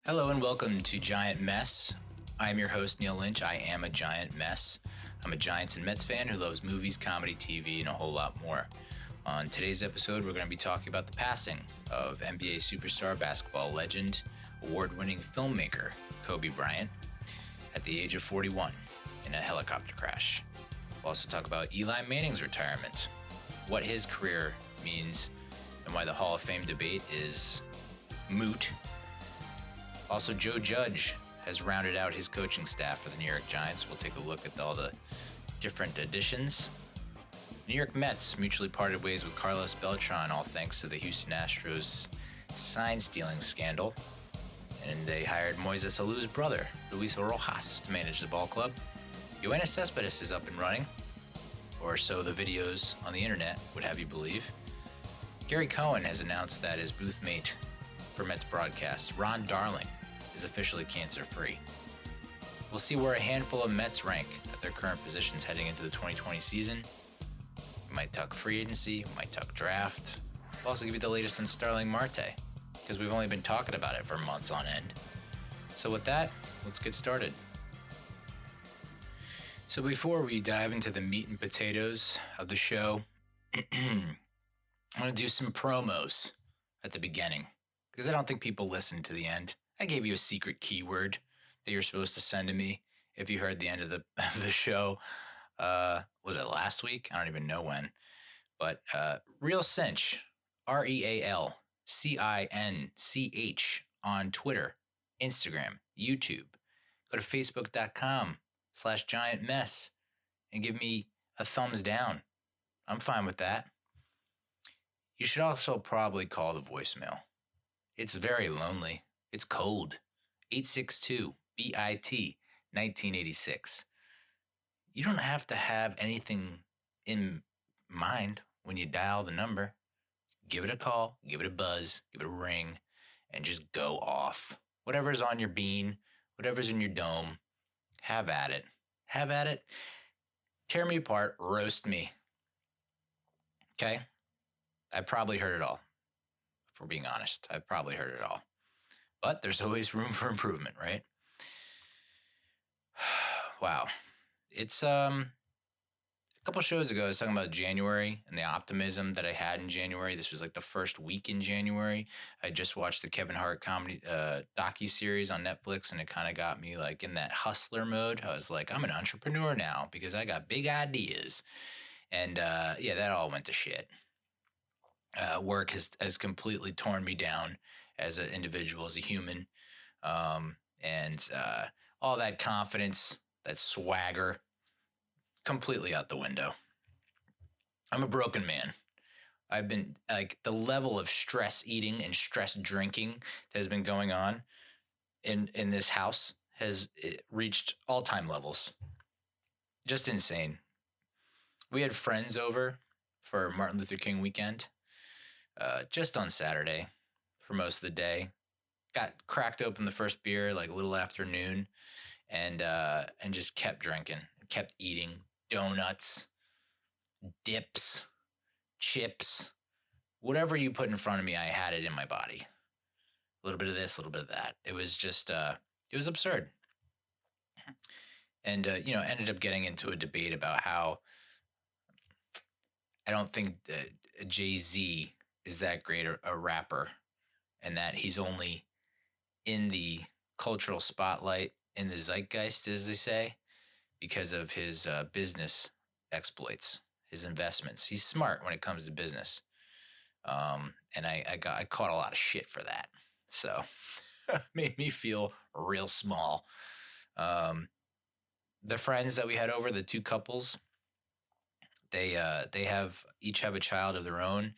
Hello and welcome to Giant Mess. I'm your host, Neal Lynch. I am a giant mess. I'm a Giants and Mets fan who loves movies, comedy, TV, and a whole lot more. On today's episode, we're going to be talking about the passing of NBA superstar, basketball legend, award-winning filmmaker Kobe Bryant at the age of 41 in a helicopter crash. We'll also talk about Eli Manning's retirement, what his career means, and why the Hall of Fame debate is moot. Also, Joe Judge has rounded out his coaching staff for the New York Giants. We'll take a look at all the different additions. New York Mets mutually parted ways with Carlos Beltran, all thanks to the Houston Astros sign-stealing scandal. And they hired Moises Alou's brother, Luis Rojas, to manage the ball club. Yoenis Cespedes is up and running, or so the videos on the internet would have you believe. Gary Cohen has announced that his booth mate for Mets broadcast, Ron Darling, is officially cancer-free. We'll see where a handful of Mets rank at their current positions heading into the 2020 season. We might talk free agency, we might talk draft. We'll also give you the latest on Starling Marte, because we've only been talking about it for months on end. So with that, let's get started. So before we dive into the meat and potatoes of the show, I'm going to do some promos at the beginning, because I don't think people listen to the end. I gave you a secret keyword that you're supposed to send to me if you heard the end of the show. Was it last week? I don't even know when. But Real Cinch, RealCinch on Twitter, Instagram, YouTube. Go to facebook.com/giantmess and give me a thumbs down. I'm fine with that. You should also probably call the voicemail. It's very lonely. It's cold. 862-BIT 1986. You don't have to have anything in mind when you dial the number. Give it a call, give it a buzz, give it a ring, and just go off. Whatever's on your bean, whatever's in your dome, have at it. Have at it. Tear me apart, roast me. Okay? I probably heard it all. If we're being honest, I've probably heard it all. But there's always room for improvement, right? Wow. It's a couple shows ago, I was talking about January and the optimism that I had in January. This was like the first week in January. I just watched the Kevin Hart comedy docuseries on Netflix, and it kind of got me like in that hustler mode. I was like, I'm an entrepreneur now because I got big ideas. And yeah, that all went to shit. Work has completely torn me down as an individual, as a human. And all that confidence, that swagger, completely out the window. I'm a broken man. I've been like the level of stress eating and stress drinking that has been going on in this house has reached all-time levels. Just insane. We had friends over for Martin Luther King weekend. Just on Saturday for most of the day. Got cracked open the first beer like a little after noon, and just kept drinking, kept eating donuts, dips, chips, whatever you put in front of me, I had it in my body. A little bit of this, a little bit of that. It was just it was absurd. And ended up getting into a debate about how I don't think that Jay-Z is that great a rapper, and that he's only in the cultural spotlight, in the zeitgeist, as they say, because of his business exploits, his investments. He's smart when it comes to business. And I caught a lot of shit for that. So made me feel real small. The friends that we had over, the two couples, they each have a child of their own.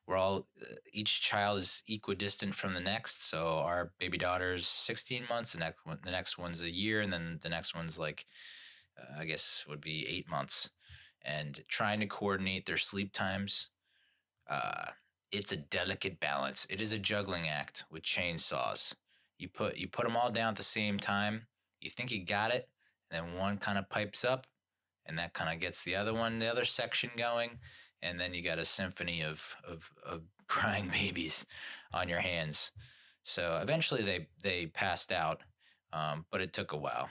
We're all, each child is equidistant from the next. So our baby daughter's 16 months, the next one's a year, and then the next one's like, I guess would be 8 months. And trying to coordinate their sleep times, it's a delicate balance. It is a juggling act with chainsaws. You put them all down at the same time. You think you got it, and then one kind of pipes up, and that kind of gets the other section going. And then you got a symphony of crying babies on your hands. So eventually they passed out, but it took a while.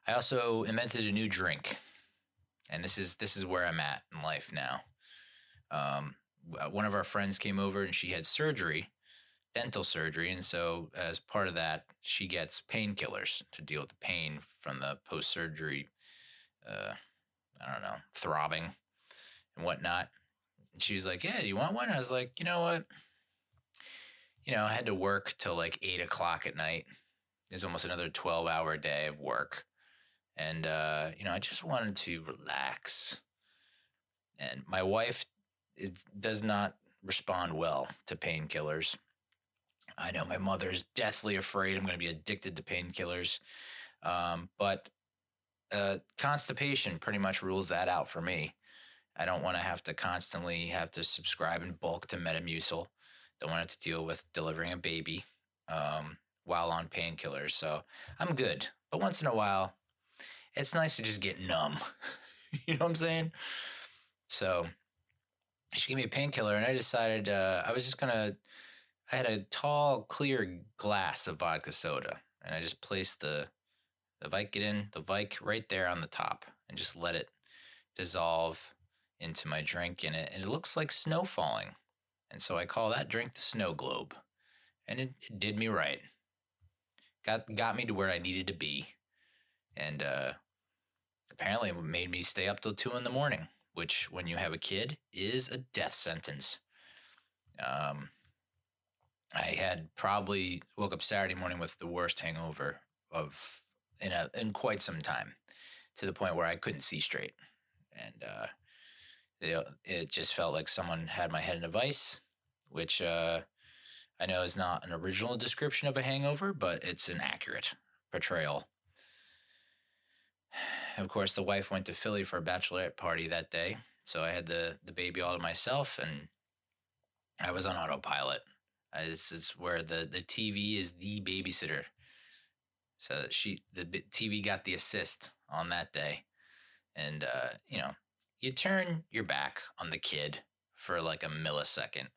I also invented a new drink, and this is where I'm at in life now. One of our friends came over and she had surgery, dental surgery, and so as part of that, she gets painkillers to deal with the pain from the post surgery. I don't know, throbbing and whatnot. And she was like, "Yeah, you want one?" I was like, "You know what? I had to work till like 8 o'clock at night. It was almost another 12-hour day of work. And, I just wanted to relax. And my wife does not respond well to painkillers. I know my mother's deathly afraid I'm going to be addicted to painkillers. But constipation pretty much rules that out for me. I don't want to have to constantly have to subscribe in bulk to Metamucil. Don't want to deal with delivering a baby while on painkillers. So I'm good. But once in a while, it's nice to just get numb. You know what I'm saying? So she gave me a painkiller, and I decided I was just I had a tall, clear glass of vodka soda, and I just placed the Vicodin right there on the top, and just let it dissolve into my drink, and it looks like snow falling. And so I call that drink the snow globe, and it did me right. Got me to where I needed to be, and apparently it made me stay up till 2 a.m, which, when you have a kid, is a death sentence. I had probably woke up Saturday morning with the worst hangover in quite some time, to the point where I couldn't see straight, and it just felt like someone had my head in a vice, which I know is not an original description of a hangover, but it's an accurate portrayal. Of course, the wife went to Philly for a bachelorette party that day, so I had the baby all to myself, and I was on autopilot. This is where the TV is the babysitter. So the TV got the assist on that day, and you turn your back on the kid for like a millisecond,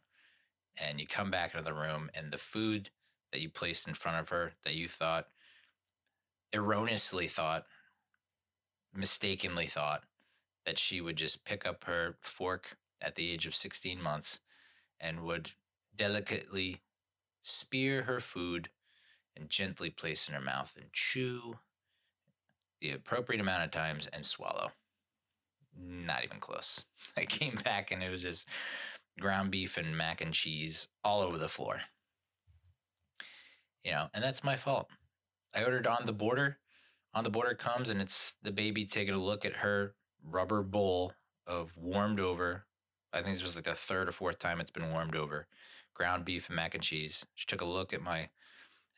and you come back into the room, and the food that you placed in front of her that you mistakenly thought that she would just pick up her fork at the age of 16 months and would delicately spear her food and gently place in her mouth and chew the appropriate amount of times and swallow. Not even close. I came back and it was just ground beef and mac and cheese all over the floor. And that's my fault. I ordered On the Border. On the Border comes, and it's the baby taking a look at her rubber bowl of warmed over, I think this was like the third or fourth time it's been warmed over, ground beef and mac and cheese. She took a look at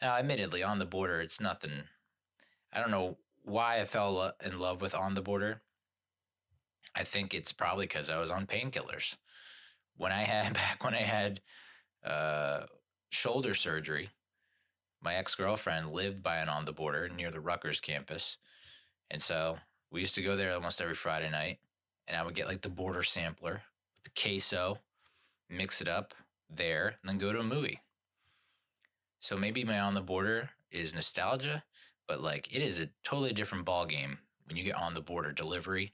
admittedly, On the Border, it's nothing. I don't know why I fell in love with On the Border. I think it's probably because I was on painkillers. Back when I had shoulder surgery, my ex-girlfriend lived by an On the Border near the Rutgers campus. And so we used to go there almost every Friday night. And I would get like the Border sampler, the queso, mix it up there, and then go to a movie. So maybe my On the Border is nostalgia, but like it is a totally different ballgame when you get On the Border delivery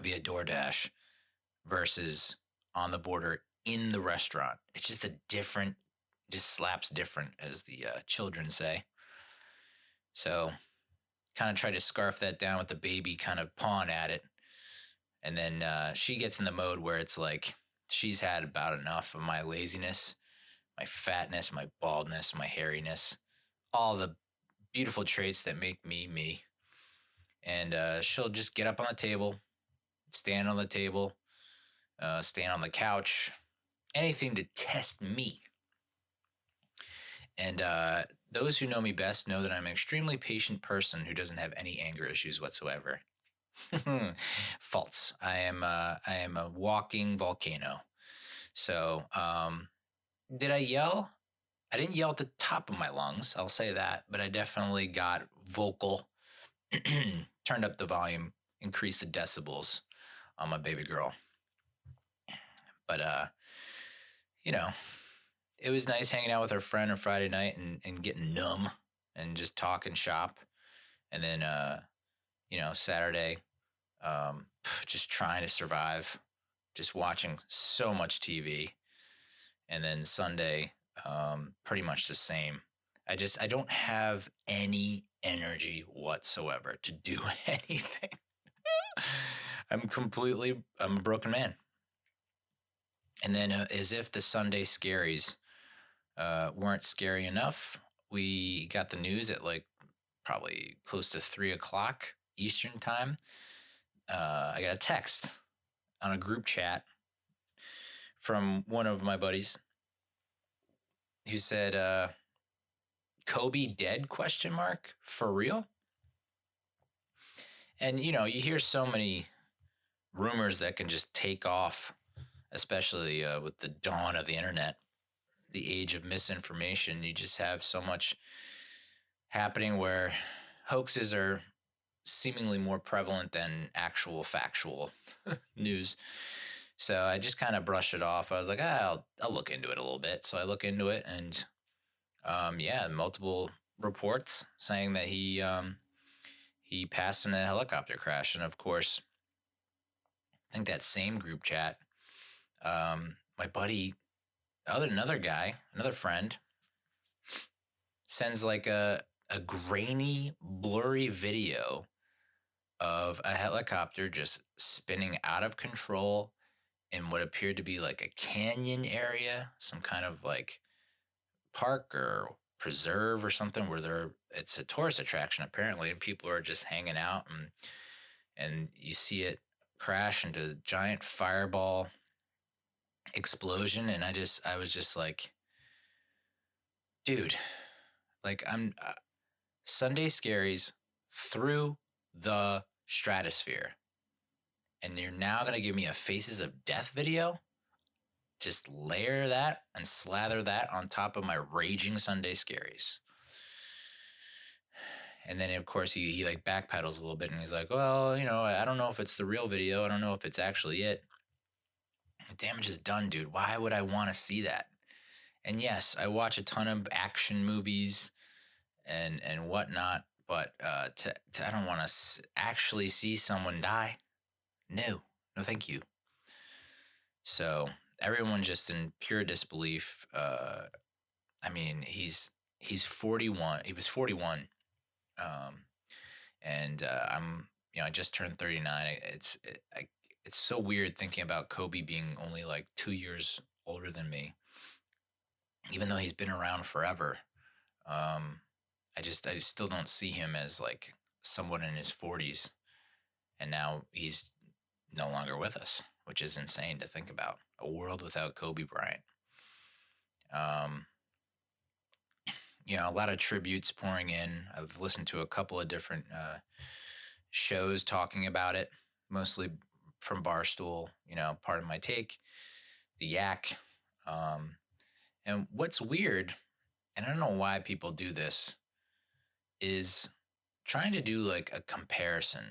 via DoorDash versus On the Border in the restaurant. It's just just slaps different, as the children say. So kind of try to scarf that down with the baby kind of pawing at it. And then she gets in the mode where it's like she's had about enough of my laziness, my fatness, my baldness, my hairiness, all the beautiful traits that make me me. And she'll just get up on the table, stand on the table, stand on the couch, anything to test me. And those who know me best know that I'm an extremely patient person who doesn't have any anger issues whatsoever. False. I am a walking volcano. So, did I yell? I didn't yell at the top of my lungs, I'll say that, but I definitely got vocal, turned up the volume, increased the decibels on my baby girl. But, it was nice hanging out with our friend on Friday night and getting numb and just talking shop. And then, Saturday, just trying to survive, just watching so much TV. And then Sunday, pretty much the same. I don't have any energy whatsoever to do anything. I'm a broken man. And then, as if the Sunday scaries weren't scary enough, we got the news at like probably close to 3 o'clock Eastern time. I got a text on a group chat from one of my buddies who said, Kobe dead, question mark, for real? And, you hear so many rumors that can just take off, especially with the dawn of the internet, the age of misinformation. You just have so much happening where hoaxes are seemingly more prevalent than actual factual news. So I just kind of brushed it off. I was like, I'll look into it a little bit. So I look into it, and multiple reports saying that he passed in a helicopter crash. And of course, I think that same group chat, my buddy, another guy, another friend, sends like a grainy, blurry video of a helicopter just spinning out of control in what appeared to be like a canyon area, some kind of like park or preserve or something where it's a tourist attraction apparently, and people are just hanging out, and you see it crash into a giant fireball explosion. And I was just like, dude, like I'm Sunday scaries through the stratosphere, and you're now going to give me a Faces of Death video? Just layer that and slather that on top of my raging Sunday scaries. And then, of course, he like backpedals a little bit, and he's like, well, I don't know if it's the real video. I don't know if it's actually it. The damage is done, dude. Why would I want to see that? And yes, I watch a ton of action movies and whatnot, but I don't want to actually see someone die. No, thank you. So everyone just in pure disbelief. I mean, he's 41. He was 41, and I just turned 39. It's so weird thinking about Kobe being only like 2 years older than me, even though he's been around forever. I just still don't see him as like someone in his 40s, and now he's no longer with us, which is insane to think about. A world without Kobe Bryant. A lot of tributes pouring in. I've listened to a couple of different shows talking about it, mostly from Barstool, Part of My Take, The Yak. And what's weird, and I don't know why people do this, is trying to do like a comparison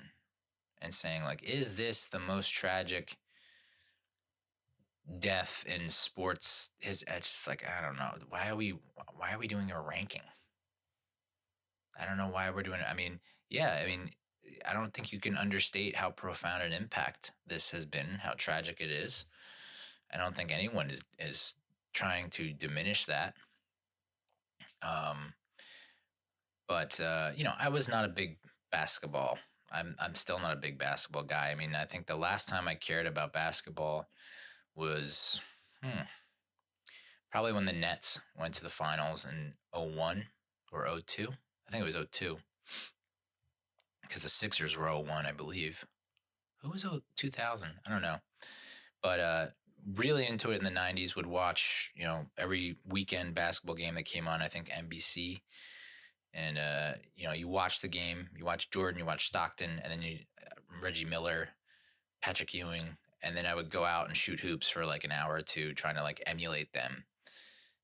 and saying like, is this the most tragic death in sports? It's just like, I don't know. Why are we doing a ranking? I don't know why we're doing it. I don't think you can understate how profound an impact this has been, how tragic it is. I don't think anyone is trying to diminish that. But I was not a big basketball. I'm still not a big basketball guy. I mean, I think the last time I cared about basketball was probably when the Nets went to the finals in 01 or 02. I think it was 02. Because the Sixers were 01, I believe. Who was 2000? I don't know. But really into it in the 90s, would watch, every weekend basketball game that came on, I think NBC. And, you watch the game, you watch Jordan, you watch Stockton, and then Reggie Miller, Patrick Ewing. And then I would go out and shoot hoops for like an hour or two, trying to like emulate them.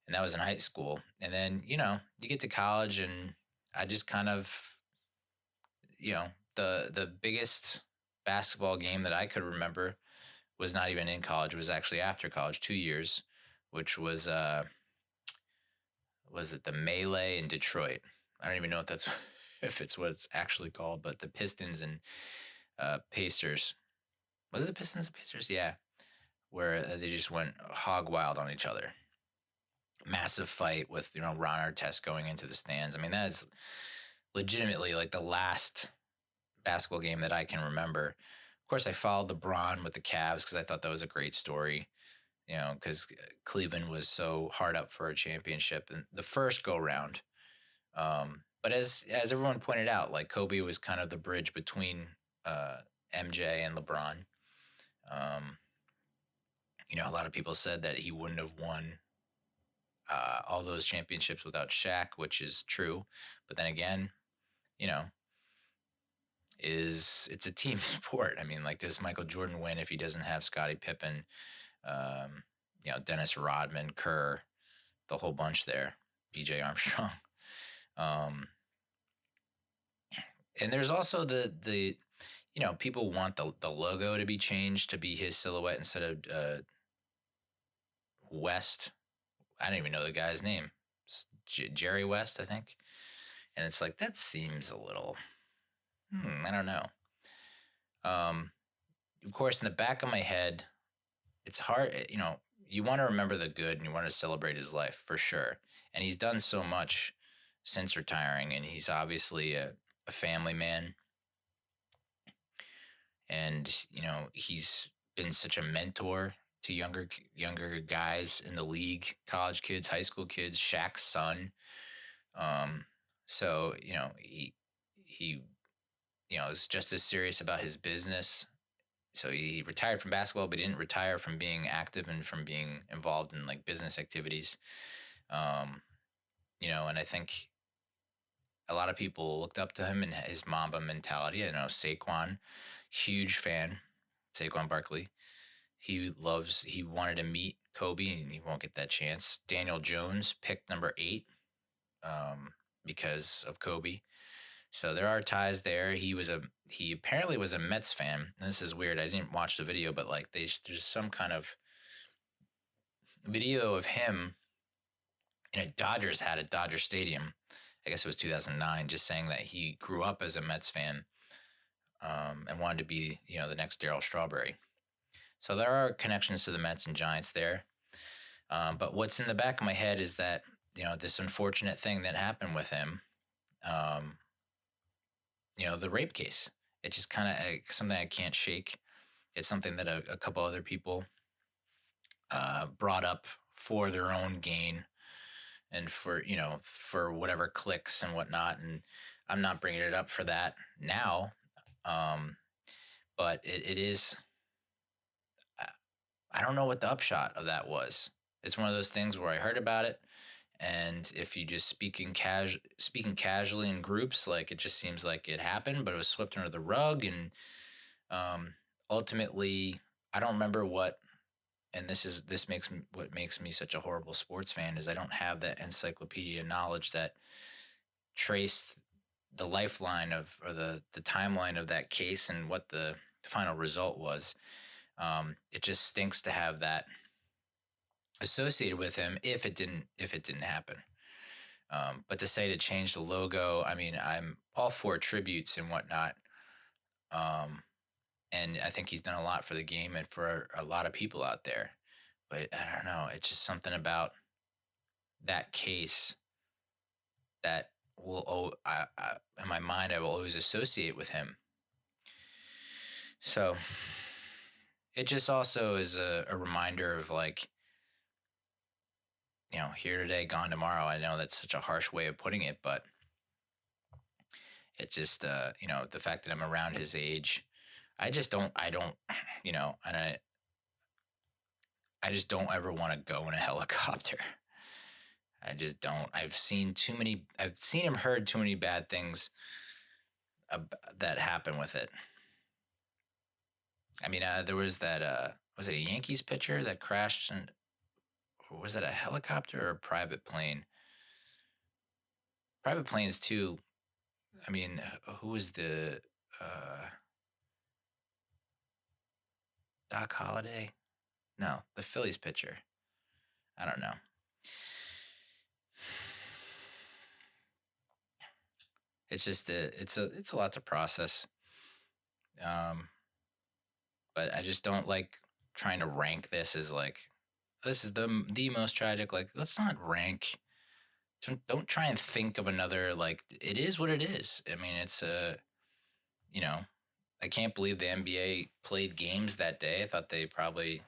And that was in high school. And then, you get to college, and I just kind of, the biggest basketball game that I could remember was not even in college. It was actually after college, 2 years, which was was it the Melee in Detroit? I don't even know if that's if it's what it's actually called, but the Pistons and Pacers. Was it the Pistons and Pacers? Yeah, where they just went hog wild on each other. Massive fight with Ron Artest going into the stands. I mean, that is legitimately like the last basketball game that I can remember. Of course, I followed LeBron with the Cavs because I thought that was a great story. Because Cleveland was so hard up for a championship in the first go round. But as everyone pointed out, like Kobe was kind of the bridge between MJ and LeBron. A lot of people said that he wouldn't have won all those championships without Shaq, which is true. But then again, you know, it's a team sport. I mean, like, does Michael Jordan win if he doesn't have Scottie Pippen, Dennis Rodman, Kerr, the whole bunch there, B.J. Armstrong. And there's also the people want the logo to be changed to be his silhouette instead of West. I don't even know the guy's name. Jerry West, I think. And it's like, that seems a little, I don't know. Of course, in the back of my head, it's hard, you want to remember the good and you want to celebrate his life for sure. And he's done so much since retiring, and he's obviously a family man. And, he's been such a mentor to younger guys in the league, college kids, high school kids, Shaq's son. So, he is just as serious about his business. So he retired from basketball, but he didn't retire from being active and from being involved in like business activities. And I think a lot of people looked up to him and his Mamba mentality. I know Saquon, huge fan, Saquon Barkley. He wanted to meet Kobe and he won't get that chance. Daniel Jones picked number 8 because of Kobe. So there are ties there. He apparently was a Mets fan. And this is weird. I didn't watch the video, but like there's some kind of video of him in a Dodgers hat at Dodger Stadium. I guess it was 2009, just saying that he grew up as a Mets fan and wanted to be, the next Darryl Strawberry. So there are connections to the Mets and Giants there. But what's in the back of my head is that, this unfortunate thing that happened with him, the rape case. It's just kind of something I can't shake. It's something that a couple other people brought up for their own gain and for whatever clicks and whatnot. And I'm not bringing it up for that now. But it is, I don't know what the upshot of that was. It's one of those things where I heard about it, and if you just speaking casually in groups, like it just seems like it happened, but it was swept under the rug. And ultimately, I don't remember what. And what makes me such a horrible sports fan is I don't have that encyclopedia knowledge that traced the lifeline or the timeline of that case and what the final result was. It just stinks to have that associated with him if it didn't happen. But to say to change the logo, I mean, I'm all for tributes and whatnot. And I think he's done a lot for the game and for a lot of people out there. But I don't know. It's just something about that case that will, in my mind, I will always associate with him. So it just also is a reminder of like, here today, gone tomorrow. I know that's such a harsh way of putting it, but it's just, the fact that I'm around his age, I just don't, and I just don't ever want to go in a helicopter. I just don't. I've seen him heard too many bad things that happen with it. I mean, there was that, was it a Yankees pitcher that crashed? Or was that a helicopter or a private plane? Private planes too. I mean, who was the, Doc Holliday? No, the Phillies pitcher. I don't know. it's just it's a lot to process. Um, but I just don't like trying to rank this as like this is the most tragic. Like, let's not rank. Don't try and think of another, like, it is what it is. I mean, it's you know, I can't believe the NBA played games that day. I thought they probably,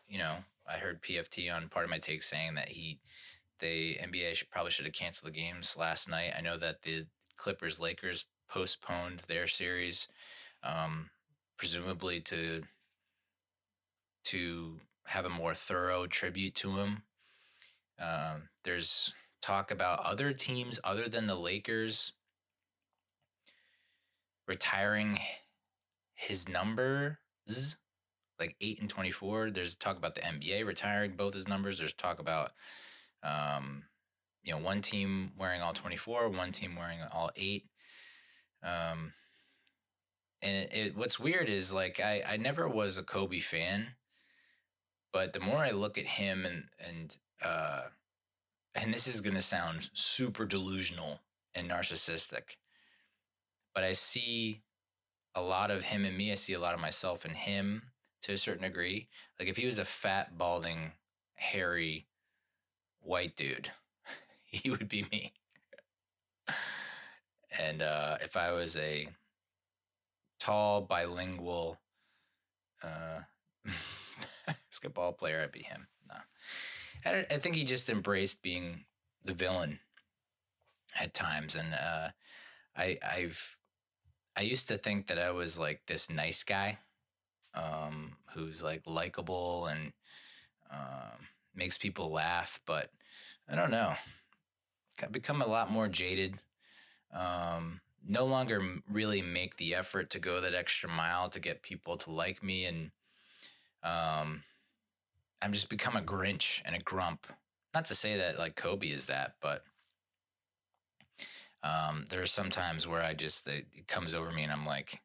I heard PFT on Part of My Take saying that the NBA should have canceled the games last night. I know that the Clippers Lakers postponed their series, um, presumably to have a more thorough tribute to him. There's talk about other teams other than the Lakers retiring his numbers, like 8 and 24. There's talk about the NBA retiring both his numbers. There's talk about, um, one team wearing all 24, one team wearing all 8. Um, and what's weird is, like, I never was a Kobe fan, but the more I look at him and this is going to sound super delusional and narcissistic, but I see a lot of him in me. I see a lot of myself in him to a certain degree. Like, if he was a fat, balding, hairy, white dude, he would be me. And if I was a tall, bilingual basketball player, I'd be him. No. I think he just embraced being the villain at times. And I used to think that I was like this nice guy, who's like likable and makes people laugh, but I don't know. I've become a lot more jaded. No longer really make the effort to go that extra mile to get people to like me, and I'm just become a Grinch and a grump. Not to say that like Kobe is that, but there are some times where it comes over me and I'm like,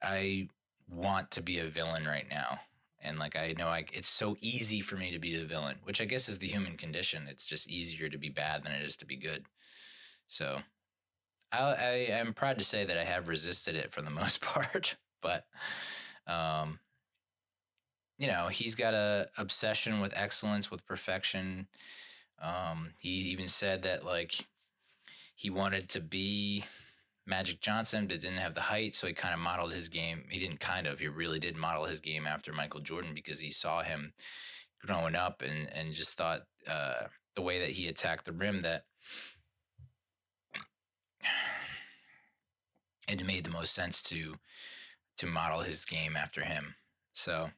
I want to be a villain right now. And like, I know it's so easy for me to be the villain, which I guess is the human condition. It's just easier to be bad than it is to be good. So I am proud to say that I have resisted it for the most part, but, he's got a obsession with excellence, with perfection. He even said that, like, he wanted to be Magic Johnson, but didn't have the height, so he kind of modeled his game. He really did model his game after Michael Jordan, because he saw him growing up and just thought the way that he attacked the rim, that it made the most sense to model his game after him. So,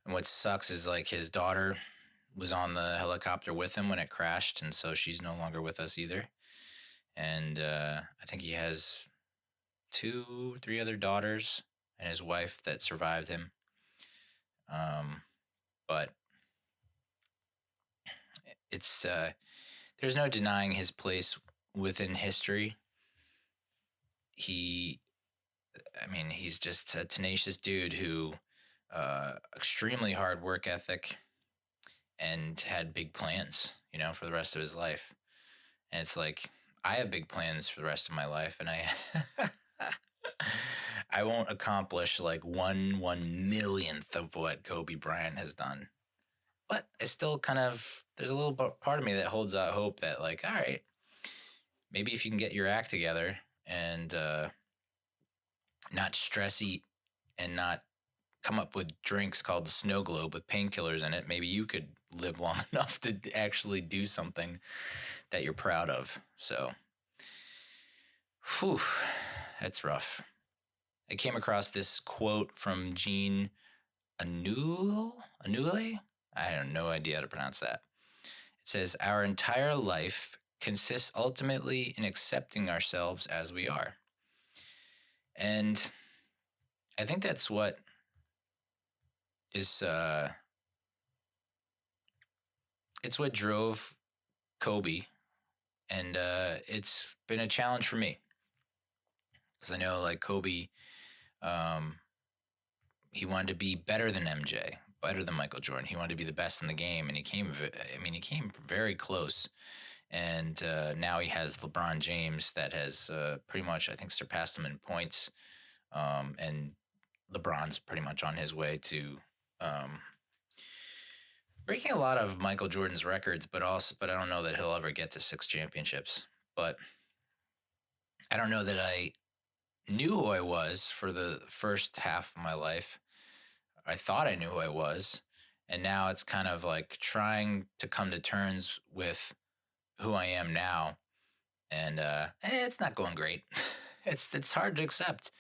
and what sucks is, like, his daughter was on the helicopter with him when it crashed, and so she's no longer with us either. And I think he has 3 other daughters and his wife that survived him. But it's there's no denying his place within history. He's just a tenacious dude who extremely hard work ethic and had big plans, for the rest of his life. And it's like, I have big plans for the rest of my life, and I won't accomplish like 1/1,000,000th of what Kobe Bryant has done. But I still there's a little part of me that holds out hope that, like, all right, maybe if you can get your act together and not stress eat and not come up with drinks called the Snow Globe with painkillers in it, maybe you could live long enough to actually do something that you're proud of. So, that's rough. I came across this quote from Jean Anouilh. I have no idea how to pronounce that. It says, "Our entire life consists ultimately in accepting ourselves as we are." And I think that's what is it's what drove Kobe, and it's been a challenge for me, because I know, like, Kobe, he wanted to be better than MJ, better than Michael Jordan. He wanted to be the best in the game, and he came very close. And now he has LeBron James that has pretty much, I think, surpassed him in points. And LeBron's pretty much on his way to breaking a lot of Michael Jordan's records, but I don't know that he'll ever get to 6 championships. But I don't know that I knew who I was for the first half of my life. I thought I knew who I was, and now it's kind of like trying to come to terms with who I am now, and it's not going great. It's hard to accept.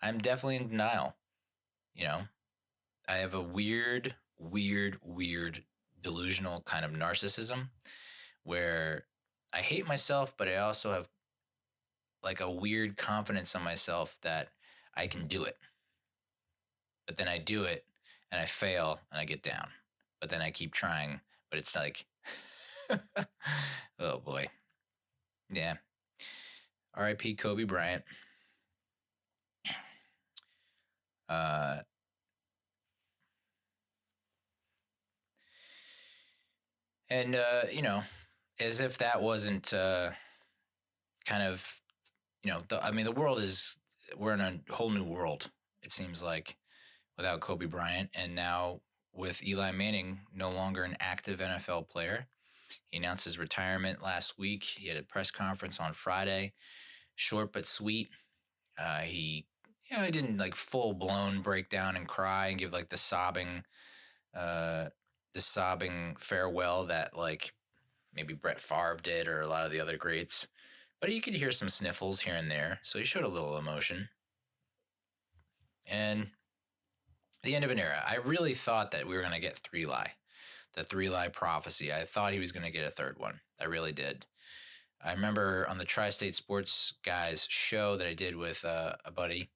I'm definitely in denial. You know, I have a weird delusional kind of narcissism where I hate myself, but I also have like a weird confidence in myself that I can do it. But then I do it and I fail and I get down. But then I keep trying, but it's like, oh boy. Yeah. R.I.P. Kobe Bryant. And you know, as if that wasn't kind of, I mean, the world is, we're in a whole new world, it seems like, without Kobe Bryant. And now with Eli Manning no longer an active NFL player, he announced his retirement last week. He had a press conference on Friday, short but sweet. He, he didn't like full blown break down and cry and give like the sobbing farewell that like maybe Brett Favre did or a lot of the other greats. But you could hear some sniffles here and there, so he showed a little emotion. And the end of an era. I really thought that we were going to get the 3-lie prophecy. I thought he was going to get a third one. I really did. I remember on the Tri-State Sports Guys show that I did with a buddy,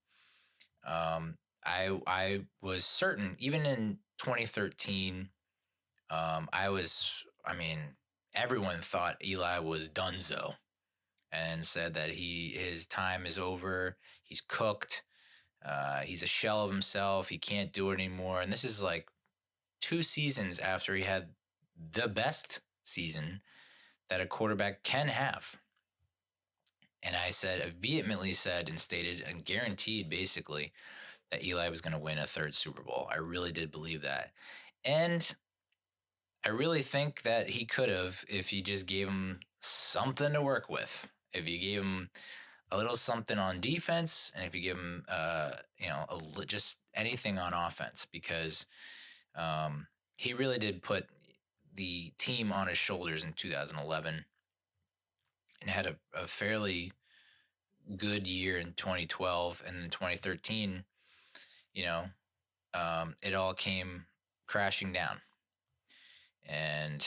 I was certain, even in 2013, everyone thought Eli was donezo and said that his time is over. He's cooked. He's a shell of himself. He can't do it anymore. And this is like 2 seasons after he had the best season that a quarterback can have. And I vehemently said and stated and guaranteed basically that Eli was going to win a 3rd Super Bowl. I really did believe that. And I really think that he could have if you just gave him something to work with. If you gave him a little something on defense, and if you give him, just anything on offense, because he really did put the team on his shoulders in 2011 and had a fairly good year in 2012, and then 2013, it all came crashing down. And,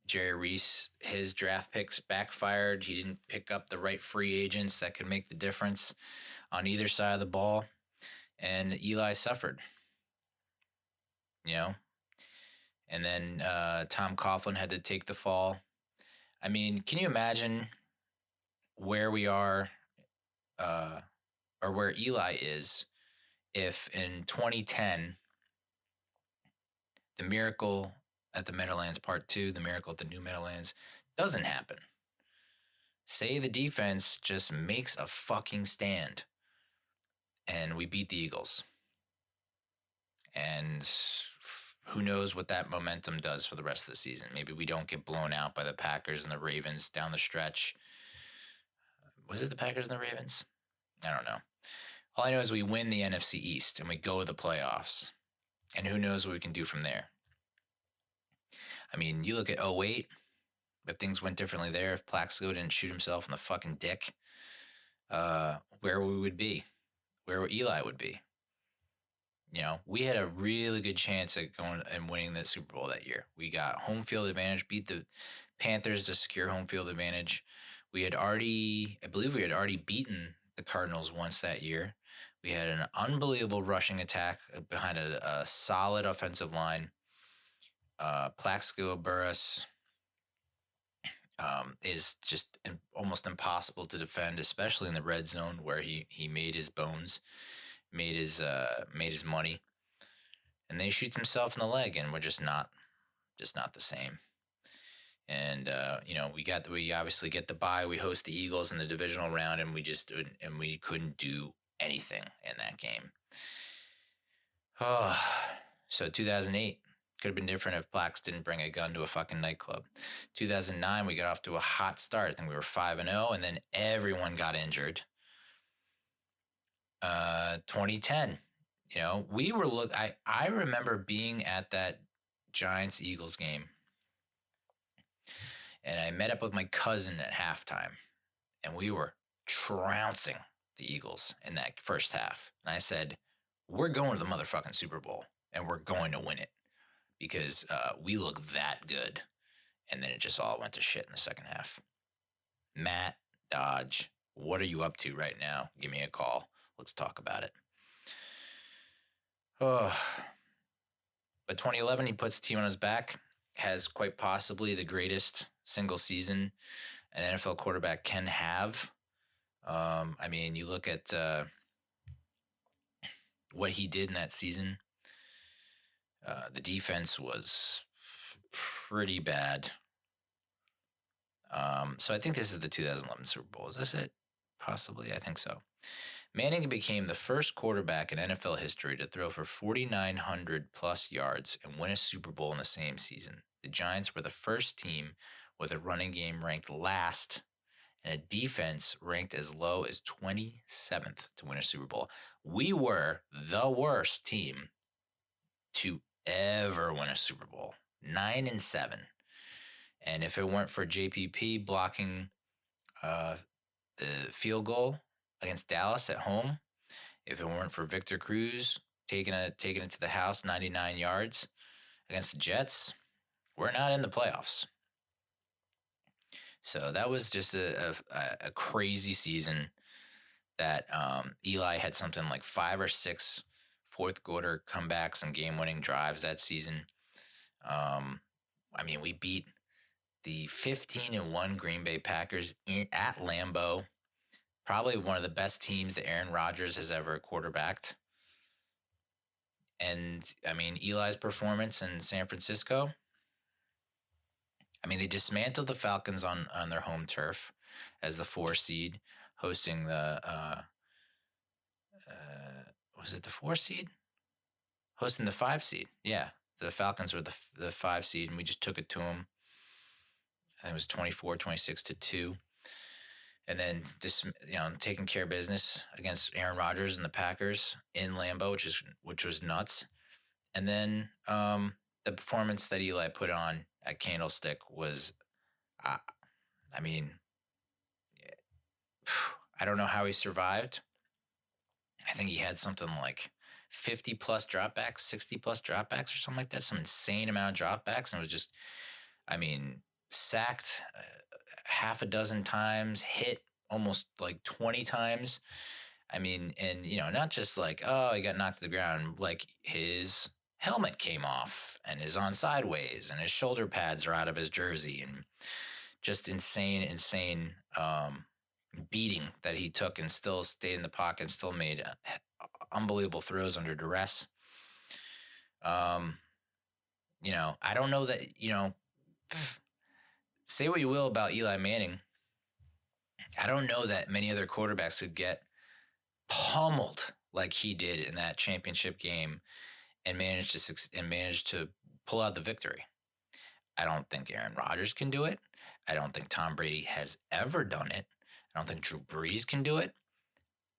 Jerry Reese, his draft picks backfired. He didn't pick up the right free agents that could make the difference on either side of the ball. And Eli suffered, And then Tom Coughlin had to take the fall. I mean, can you imagine where we are or where Eli is if in 2010, the miracle at the Meadowlands Part 2, the miracle at the New Meadowlands, doesn't happen. Say the defense just makes a fucking stand and we beat the Eagles. And who knows what that momentum does for the rest of the season. Maybe we don't get blown out by the Packers and the Ravens down the stretch. Was it the Packers and the Ravens? I don't know. All I know is we win the NFC East and we go to the playoffs. And who knows what we can do from there. I mean, you look at 2008, if things went differently there, if Plaxico didn't shoot himself in the fucking dick, where we would be, where Eli would be. We had a really good chance at going and winning the Super Bowl that year. We got home field advantage, beat the Panthers to secure home field advantage. I believe we had already beaten the Cardinals once that year. We had an unbelievable rushing attack behind a solid offensive line. Plaxico Burress is just almost impossible to defend, especially in the red zone where he made his bones, made his money, and then he shoots himself in the leg, and we're just not the same. And we obviously get the bye. We host the Eagles in the divisional round, and we couldn't do anything in that game. Oh, so 2008 could have been different if Blacks didn't bring a gun to a fucking nightclub. 2009 we got off to a hot start. I think we were 5-0, and then everyone got injured. 2010, we were I remember being at that Giants Eagles game, and I met up with my cousin at halftime, and we were trouncing the Eagles in that first half. And I said, we're going to the motherfucking Super Bowl, and we're going to win it because we look that good. And then it just all went to shit in the second half. Matt Dodge, what are you up to right now? Give me a call. Let's talk about it. Oh. But 2011, he puts the team on his back, has quite possibly the greatest single season an NFL quarterback can have. You look at what he did in that season. The defense was pretty bad. So I think this is the 2011 Super Bowl. Is this it? Possibly. I think so. Manning became the first quarterback in NFL history to throw for 4,900 plus yards and win a Super Bowl in the same season. The Giants were the first team with a running game ranked last and a defense ranked as low as 27th to win a Super Bowl. We were the worst team to ever win a Super Bowl, 9-7. And if it weren't for JPP blocking the field goal against Dallas at home, if it weren't for Victor Cruz taking it to the house 99 yards against the Jets, we're not in the playoffs. So that was just a crazy season that Eli had something like 5 or 6 fourth quarter comebacks and game-winning drives that season. We beat the 15-1 Green Bay Packers at Lambeau. Probably one of the best teams that Aaron Rodgers has ever quarterbacked. And, Eli's performance in San Francisco, they dismantled the Falcons on their home turf as the 4 seed, hosting the, was it the 4 seed? Hosting the 5 seed. Yeah, the Falcons were the 5 seed, and we just took it to them. I think it was 24-26-2. And then just taking care of business against Aaron Rodgers and the Packers in Lambeau, which was nuts. And then the performance that Eli put on at Candlestick was, I don't know how he survived. I think he had something like 50 plus dropbacks, 60 plus dropbacks or something like that, some insane amount of dropbacks. And it was just, sacked half a dozen times, hit almost like 20 times. Not just like, oh, he got knocked to the ground, like his helmet came off and is on sideways and his shoulder pads are out of his jersey, and just insane beating that he took and still stayed in the pocket, still made unbelievable throws under duress. I don't know that, say what you will about Eli Manning, I don't know that many other quarterbacks could get pummeled like he did in that championship game and manage to pull out the victory. I don't think Aaron Rodgers can do it. I don't think Tom Brady has ever done it. I don't think Drew Brees can do it.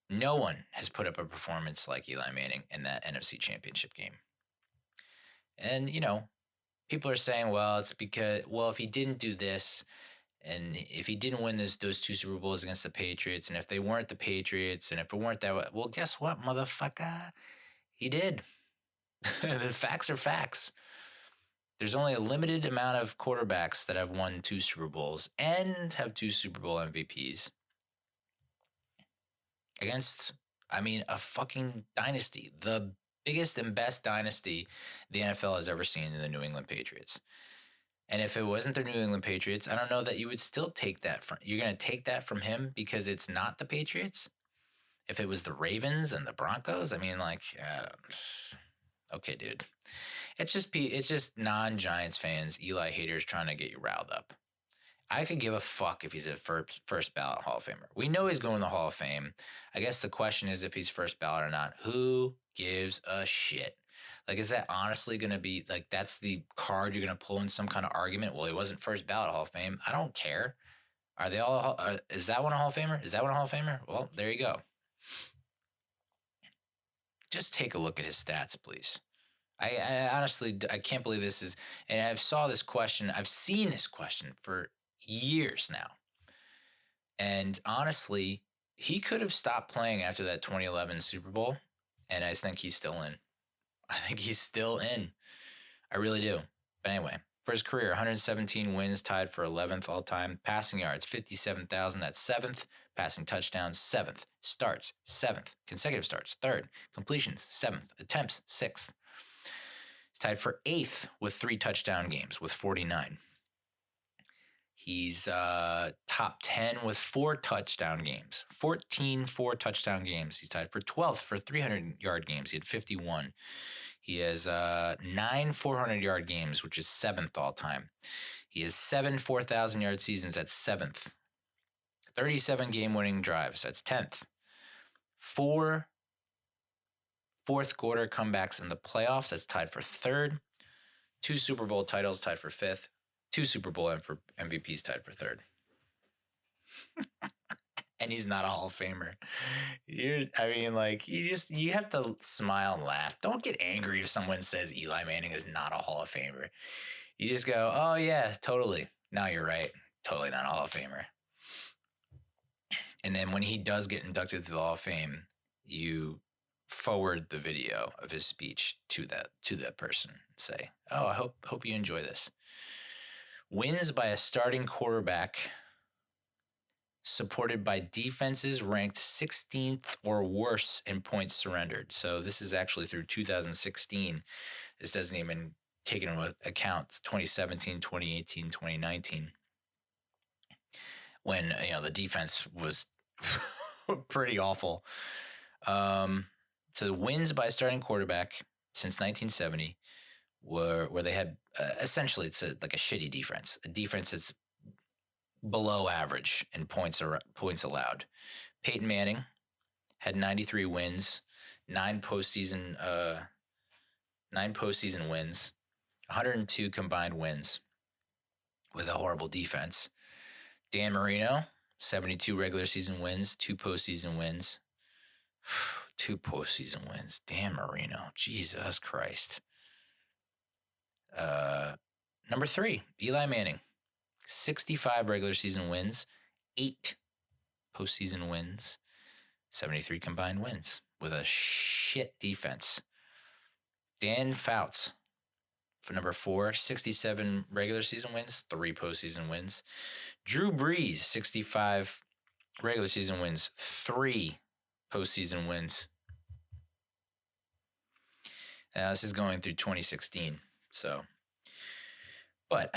No one has put up a performance like Eli Manning in that NFC Championship game. And, people are saying, well, it's because, if he didn't do this, and if he didn't win those 2 Super Bowls against the Patriots, and if they weren't the Patriots, and if it weren't that, well, guess what, motherfucker? He did. The facts are facts. There's only a limited amount of quarterbacks that have won 2 Super Bowls and have 2 Super Bowl MVPs against, a fucking dynasty. The biggest and best dynasty the NFL has ever seen in the New England Patriots. And if it wasn't the New England Patriots, I don't know that you would still take that from. You're going to take that from him because it's not the Patriots. If it was the Ravens and the Broncos, Okay, dude. It's just non-Giants fans, Eli haters trying to get you riled up. I could give a fuck if he's a first ballot Hall of Famer. We know he's going to the Hall of Fame. I guess the question is if he's first ballot or not. Who gives a shit? Like, is that honestly going to be like that's the card you're going to pull in some kind of argument? Well, he wasn't first ballot Hall of Fame. I don't care. Are they all? Is that one a Hall of Famer? Is that one a Hall of Famer? Well, there you go. Just take a look at his stats, please. I honestly I can't believe this is, and I've seen this question for years now, and honestly, he could have stopped playing after that 2011 Super Bowl, and I think he's still in. I think he's still in. I really do. But anyway, for his career, 117 wins, tied for 11th all time. Passing yards, 57,000. That's 7th. Passing touchdowns, 7th. Starts, 7th. Consecutive starts, 3rd. Completions, 7th. Attempts, 6th. He's tied for 8th with 3 touchdown games with 49. He's top 10 with 4 touchdown games. 14 4-touchdown games. He's tied for 12th for 300-yard games. He had 51. He has 9 400-yard games, which is 7th all time. He has 7 4,000-yard seasons. That's 7th. 37 game-winning drives. That's 10th. 4 fourth-quarter comebacks in the playoffs. That's tied for 3rd. 2 Super Bowl titles, tied for 5th. 2 Super Bowl MVPs, tied for 3rd. And he's not a Hall of Famer. You have to smile and laugh. Don't get angry if someone says Eli Manning is not a Hall of Famer. You just go, oh yeah, totally. No, you're right. Totally not a Hall of Famer. And then when he does get inducted to the Hall of Fame, you forward the video of his speech to that person and say, oh, I hope you enjoy this. Wins by a starting quarterback supported by defenses ranked 16th or worse in points surrendered. So this is actually through 2016. This doesn't even take into account 2017, 2018, 2019. When, the defense was pretty awful. So wins by a starting quarterback since 1970 where they had essentially it's like a shitty defense, a defense that's below average in points allowed. Peyton Manning had 93 wins, 9 postseason wins, 102 combined wins with a horrible defense. Dan Marino, 72 regular season wins, 2 postseason wins. 2 postseason wins. Dan Marino. Jesus Christ. Number 3, Eli Manning. 65 regular season wins, 8 postseason wins, 73 combined wins with a shit defense. Dan Fouts for number 4, 67 regular season wins, 3 postseason wins. Drew Brees, 65 regular season wins, 3 postseason wins. This is going through 2016, so. But,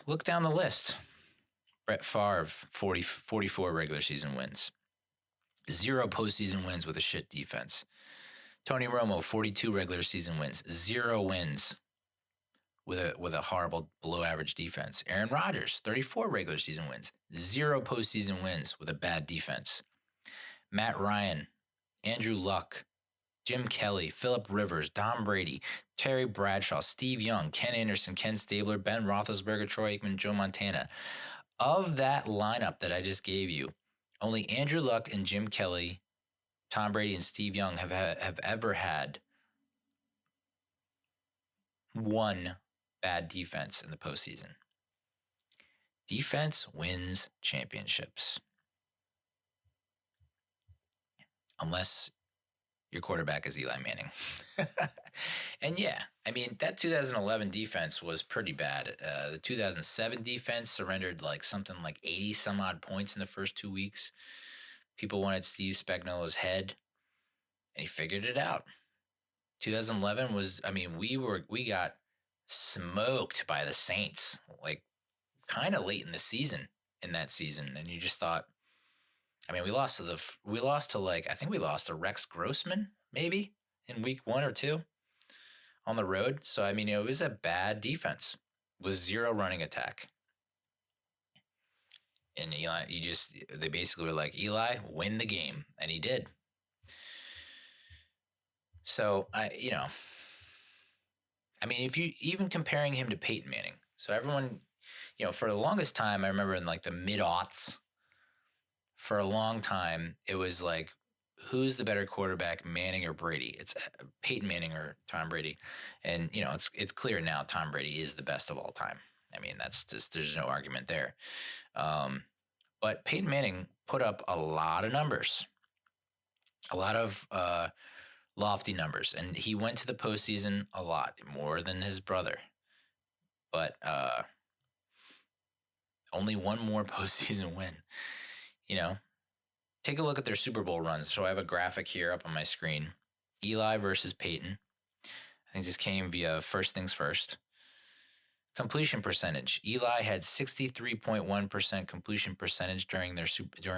look down the list. Brett Favre, 44 regular season wins. 0 postseason wins with a shit defense. Tony Romo, 42 regular season wins. 0 wins with a horrible below-average defense. Aaron Rodgers, 34 regular season wins. 0 postseason wins with a bad defense. Matt Ryan, Andrew Luck, Jim Kelly, Phillip Rivers, Tom Brady, Terry Bradshaw, Steve Young, Ken Anderson, Ken Stabler, Ben Roethlisberger, Troy Aikman, Joe Montana. Of that lineup that I just gave you, only Andrew Luck and Jim Kelly, Tom Brady, and Steve Young have ever had one bad defense in the postseason. Defense wins championships. Unless your quarterback is Eli Manning. And yeah, that 2011 defense was pretty bad. The 2007 defense surrendered something like 80 some odd points in the first 2 weeks. People wanted Steve Spagnuolo's head, and he figured it out. 2011 was, we got smoked by the Saints, kind of late in the season, in that season. And you just thought, we lost to I think we lost to Rex Grossman, maybe, in week 1 or 2. on the road. So, I mean, it was a bad defense with zero running attack. And Eli, they basically were like, Eli, win the game. And he did. So, if you even comparing him to Peyton Manning. So everyone, for the longest time, I remember in like the mid-aughts, for a long time, it was like, who's the better quarterback, Manning or Brady? It's Peyton Manning or Tom Brady. And, it's clear now Tom Brady is the best of all time. I mean, there's no argument there. But Peyton Manning put up a lot of numbers, a lot of lofty numbers. And he went to the postseason a lot, more than his brother. But only one more postseason win. Take a look at their Super Bowl runs. So I have a graphic here up on my screen. Eli versus Peyton. I think this came via First Things First. Completion percentage. Eli had 63.1% completion percentage during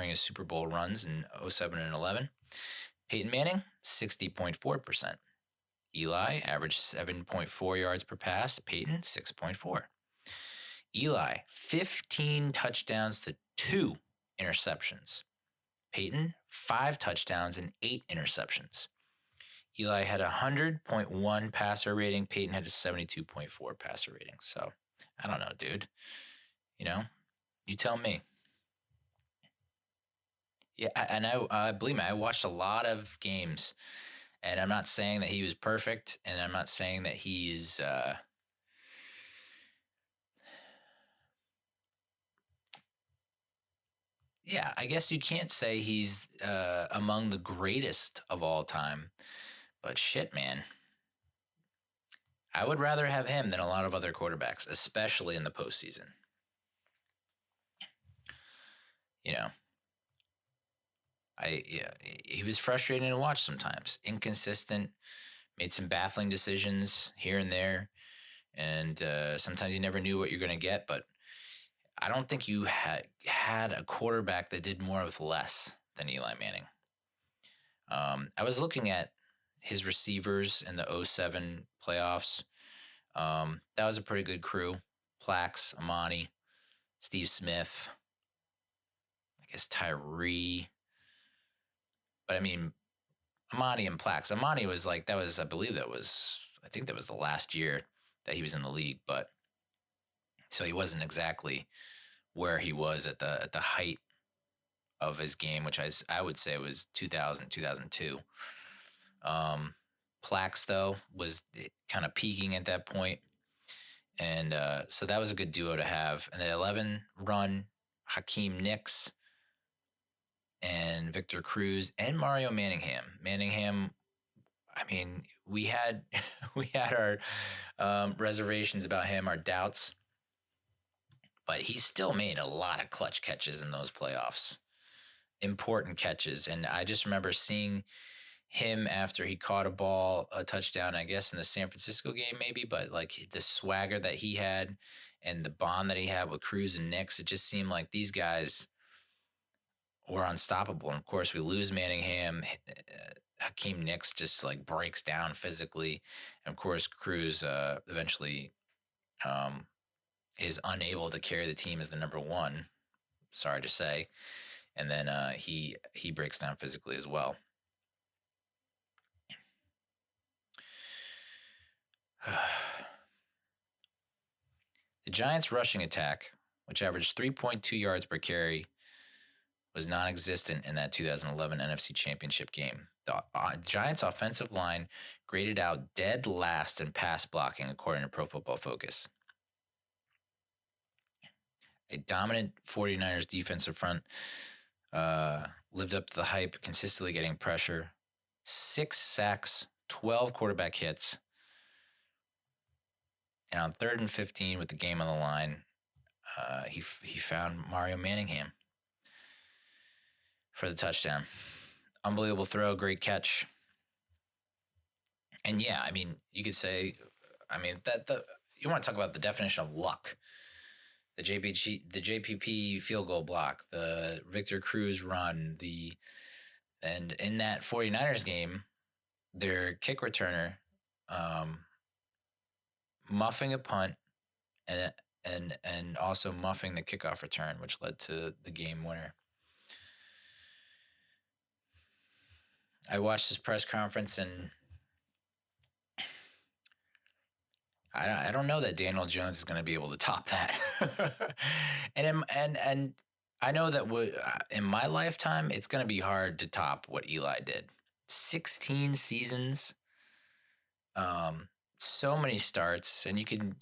his Super Bowl runs in 07 and 11. Peyton Manning, 60.4%. Eli averaged 7.4 yards per pass. Peyton, 6.4. Eli, 15 touchdowns to 2 interceptions. Peyton, 5 touchdowns and 8 interceptions. Eli had a 100.1 passer rating. Peyton had a 72.4 passer rating. So, I don't know, dude. You tell me. Yeah, and I believe me, I watched a lot of games, and I'm not saying that he was perfect, and I'm not saying that he is. Yeah, I guess you can't say he's among the greatest of all time, but shit, man. I would rather have him than a lot of other quarterbacks, especially in the postseason. He was frustrating to watch sometimes. Inconsistent, made some baffling decisions here and there, and sometimes you never knew what you're going to get. But I don't think you had a quarterback that did more with less than Eli Manning. I was looking at his receivers in the 07 playoffs. That was a pretty good crew. Plax, Amani, Steve Smith, I guess Tyree. But I mean, Amani and Plax. Amani was I think that was the last year that he was in the league. But so he wasn't exactly where he was at the height of his game, which I would say was 2000, 2002. Plax, though, was kind of peaking at that point. And so that was a good duo to have. And the 11 run, Hakeem Nicks and Victor Cruz and Mario Manningham. Manningham, I mean, we had our reservations about him, our doubts. But he still made a lot of clutch catches in those playoffs. Important catches. And I just remember seeing him after he caught a touchdown, I guess, in the San Francisco game maybe, but like the swagger that he had and the bond that he had with Cruz and Nicks, it just seemed like these guys were unstoppable. And of course, we lose Manningham. Hakeem Nicks just like breaks down physically. And of course, Cruz eventually is unable to carry the team as the number one, sorry to say. And then he breaks down physically as well. The Giants' rushing attack, which averaged 3.2 yards per carry, was non-existent in that 2011 NFC Championship game. The Giants' offensive line graded out dead last in pass blocking, according to Pro Football Focus. A dominant 49ers defensive front lived up to the hype, consistently getting pressure. 6 sacks, 12 quarterback hits. And on 3rd and 15 with the game on the line, he found Mario Manningham for the touchdown. Unbelievable throw, great catch. And yeah, I mean, you could say, you want to talk about the definition of luck. The JPP field goal block, the Victor Cruz run, and in that 49ers game, their kick returner, muffing a punt and also muffing the kickoff return, which led to the game winner. I watched his press conference, and I don't know that Daniel Jones is going to be able to top that. and I know that in my lifetime, it's going to be hard to top what Eli did. 16 seasons, so many starts, and you can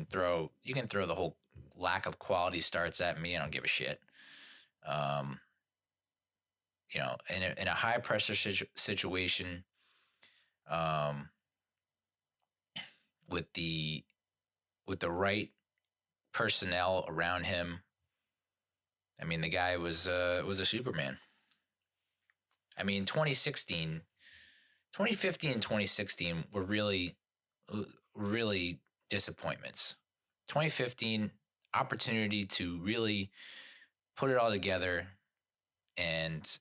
throw the whole lack of quality starts at me. I don't give a shit. In a high pressure situation, with the right personnel around him, I mean, the guy was a Superman. I mean, 2015 and 2016 were really disappointments. 2015, opportunity to really put it all together and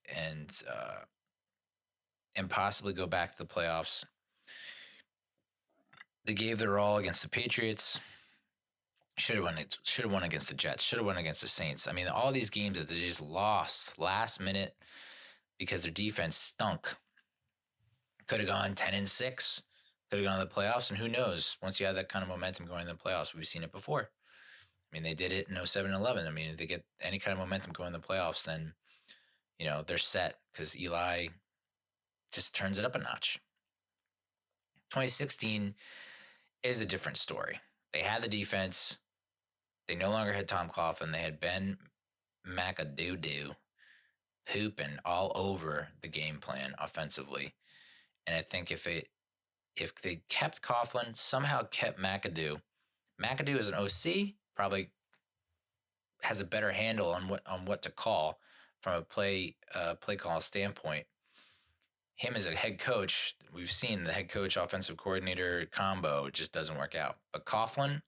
possibly go back to the playoffs. They gave their all against the Patriots. Should have won against the Jets. Should have won against the Saints. I mean, all these games that they just lost last minute because their defense stunk. Could have gone 10-6. Could have gone to the playoffs, and who knows? Once you have that kind of momentum going in the playoffs, we've seen it before. I mean, they did it in 07-11. I mean, if they get any kind of momentum going in the playoffs, then they're set, because Eli just turns it up a notch. 2016 is a different story. They had the defense. They no longer had Tom Coughlin. They had Ben McAdoo hooping all over the game plan offensively. And I think if they kept Coughlin, somehow kept McAdoo as an OC, probably has a better handle on what to call from a play call standpoint. Him as a head coach, we've seen the head coach offensive coordinator combo, it just doesn't work out. But Coughlin,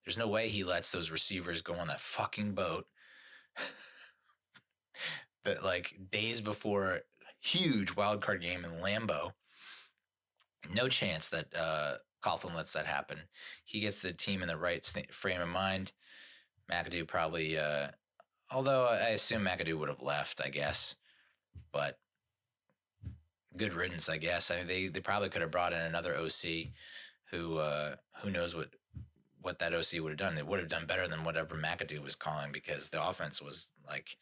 there's no way he lets those receivers go on that fucking boat that, like, days before huge wild card game in Lambeau. No chance that Coughlin lets that happen. He gets the team in the right frame of mind. McAdoo probably, although I assume McAdoo would have left, I guess. But good riddance, I guess. I mean, they probably could have brought in another OC who knows what that OC would have done. They would have done better than whatever McAdoo was calling, because the offense was like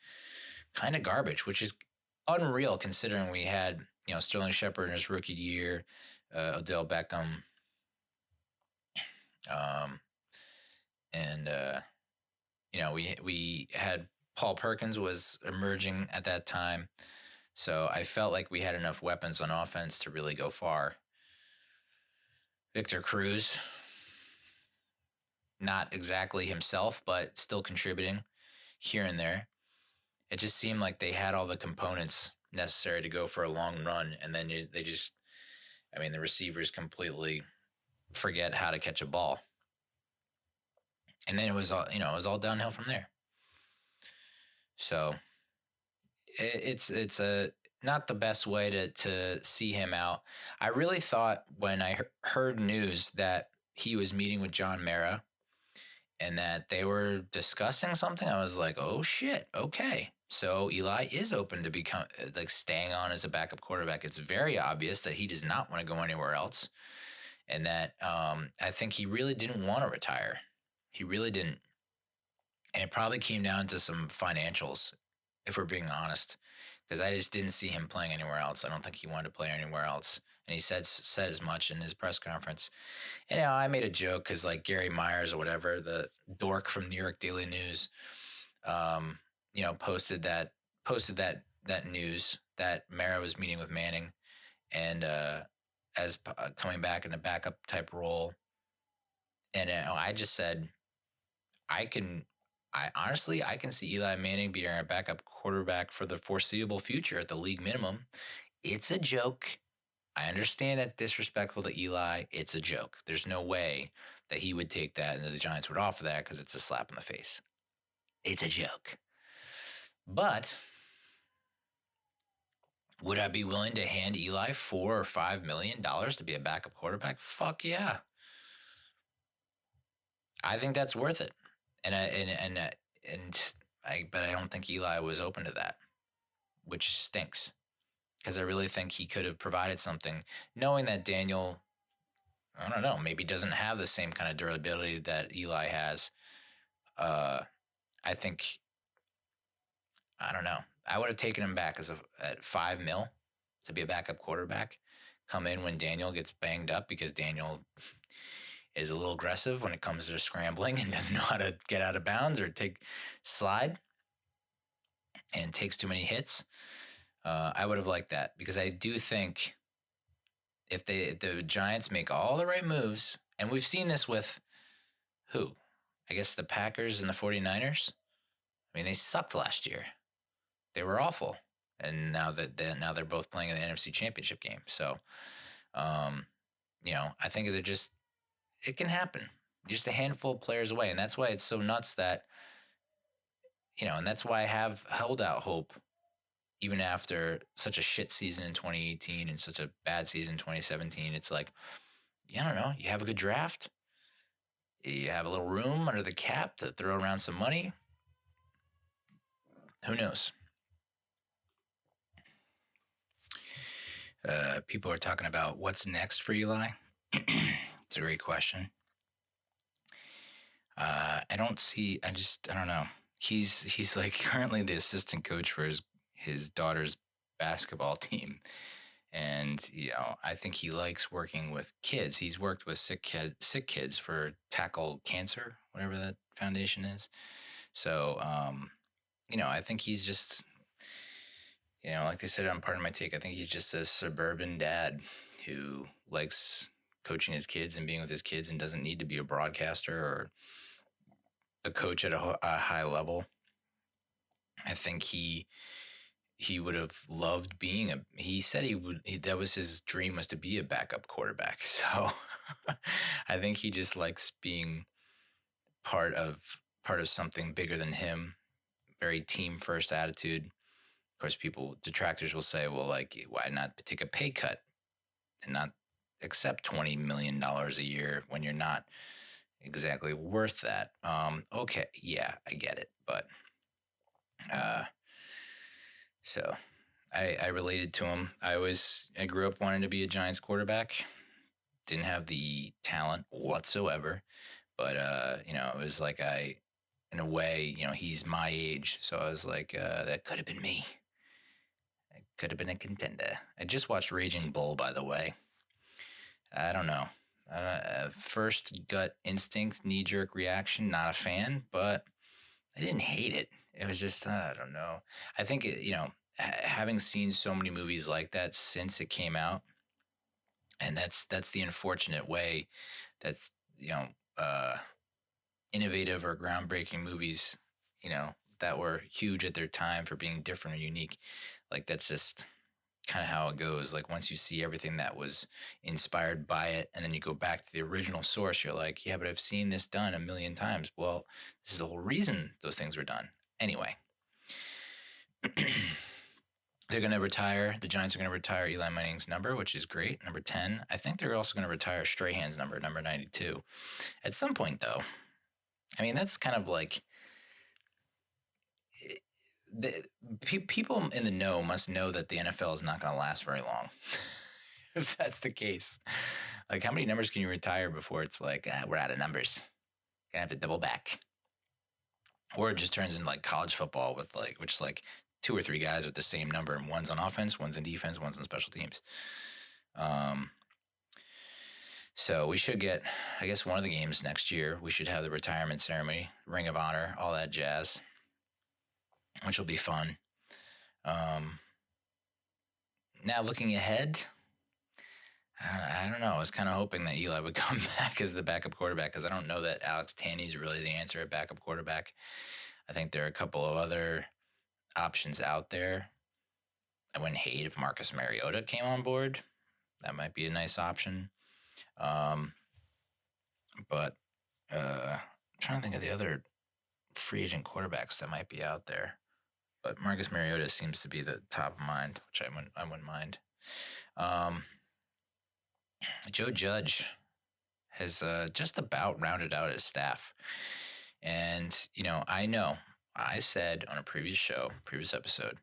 kind of garbage, which is unreal considering we had Sterling Shepard in his rookie year, Odell Beckham, and we had Paul Perkins was emerging at that time. So I felt like we had enough weapons on offense to really go far. Victor Cruz, not exactly himself, but still contributing here and there. It just seemed like they had all the components necessary to go for a long run, and then the receivers completely forget how to catch a ball. And then it was all downhill from there. So it's not the best way to see him out. I really thought when I heard news that he was meeting with John Mara and that they were discussing something, I was like, oh shit, okay. So Eli is open to staying on as a backup quarterback. It's very obvious that he does not want to go anywhere else, and that I think he really didn't want to retire. He really didn't. And it probably came down to some financials, if we're being honest, because I just didn't see him playing anywhere else. I don't think he wanted to play anywhere else. And he said as much in his press conference. And I made a joke because, like, Gary Myers or whatever, the dork from New York Daily News, posted that news that Mara was meeting with Manning and as coming back in a backup type role. And I just said, I can see Eli Manning being our backup quarterback for the foreseeable future at the league minimum. It's a joke. I understand that's disrespectful to Eli. It's a joke. There's no way that he would take that and that the Giants would offer that, because it's a slap in the face. It's a joke. But would I be willing to hand Eli $4 or $5 million to be a backup quarterback? Fuck yeah. I think that's worth it, but I don't think Eli was open to that, which stinks because I really think he could have provided something, knowing that Daniel, I don't know, maybe doesn't have the same kind of durability that Eli has. Uh, I think I don't know. I would have taken him back at $5 million to be a backup quarterback. Come in when Daniel gets banged up because Daniel is a little aggressive when it comes to scrambling and doesn't know how to get out of bounds or take slide and takes too many hits. I would have liked that because I do think if the Giants make all the right moves, and we've seen this with who? I guess the Packers and the 49ers. I mean, they sucked last year. They were awful. And now they're both playing in the NFC Championship game. So, I think it can happen. Just a handful of players away, and that's why it's so nuts that and that's why I have held out hope even after such a shit season in 2018 and such a bad season in 2017. It's like, I don't know, you have a good draft, you have a little room under the cap to throw around some money. Who knows? People are talking about what's next for Eli. It's a great question. I don't know. He's like currently the assistant coach for his daughter's basketball team. And, I think he likes working with kids. He's worked with sick kids for Tackle Cancer, whatever that foundation is. So, I think he's just, like they said on Pardon My Take, I think he's just a suburban dad who likes coaching his kids and being with his kids and doesn't need to be a broadcaster or a coach at a high level. I think he would have loved being he said that was his dream, was to be a backup quarterback. So I think he just likes being part of something bigger than him. Very team first attitude. Of course, detractors will say, well, like, why not take a pay cut and not accept $20 million a year when you're not exactly worth that? Okay. Yeah, I get it. But, so I related to him. I grew up wanting to be a Giants quarterback. Didn't have the talent whatsoever, but it was like in a way, he's my age, so I was like, that could have been me. I could have been a contender. I just watched Raging Bull, by the way. I don't know. First gut instinct, knee jerk reaction, not a fan, but I didn't hate it. It was just I don't know. I think having seen so many movies like that since it came out, and that's the unfortunate way that's innovative or groundbreaking movies, that were huge at their time for being different or unique. Like that's just kind of how it goes. Like once you see everything that was inspired by it, and then you go back to the original source, you're like, yeah, but I've seen this done a million times. Well, this is the whole reason those things were done. Anyway, they're going to retire. The Giants are going to retire Eli Manning's number, which is great. Number 10. I think they're also going to retire Strahan's number 92. At some point, though, I mean, that's kind of like people in the know must know that the NFL is not going to last very long. If that's the case, like how many numbers can you retire before it's like, we're out of numbers? Gonna have to double back. Or it just turns into like college football with which is like 2 or 3 guys with the same number, and one's on offense, one's in defense, one's on special teams. So we should get, I guess, one of the games next year. We should have the retirement ceremony, Ring of Honor, all that jazz, which will be fun. Now looking ahead, I don't know. I was kind of hoping that Eli would come back as the backup quarterback because I don't know that Alex Tanney's really the answer at backup quarterback. I think there are a couple of other options out there. I wouldn't hate if Marcus Mariota came on board. That might be a nice option. But I'm trying to think of the other free agent quarterbacks that might be out there. But Marcus Mariota seems to be the top of mind, which I wouldn't mind. Joe Judge has just about rounded out his staff. And, I said on a previous episode,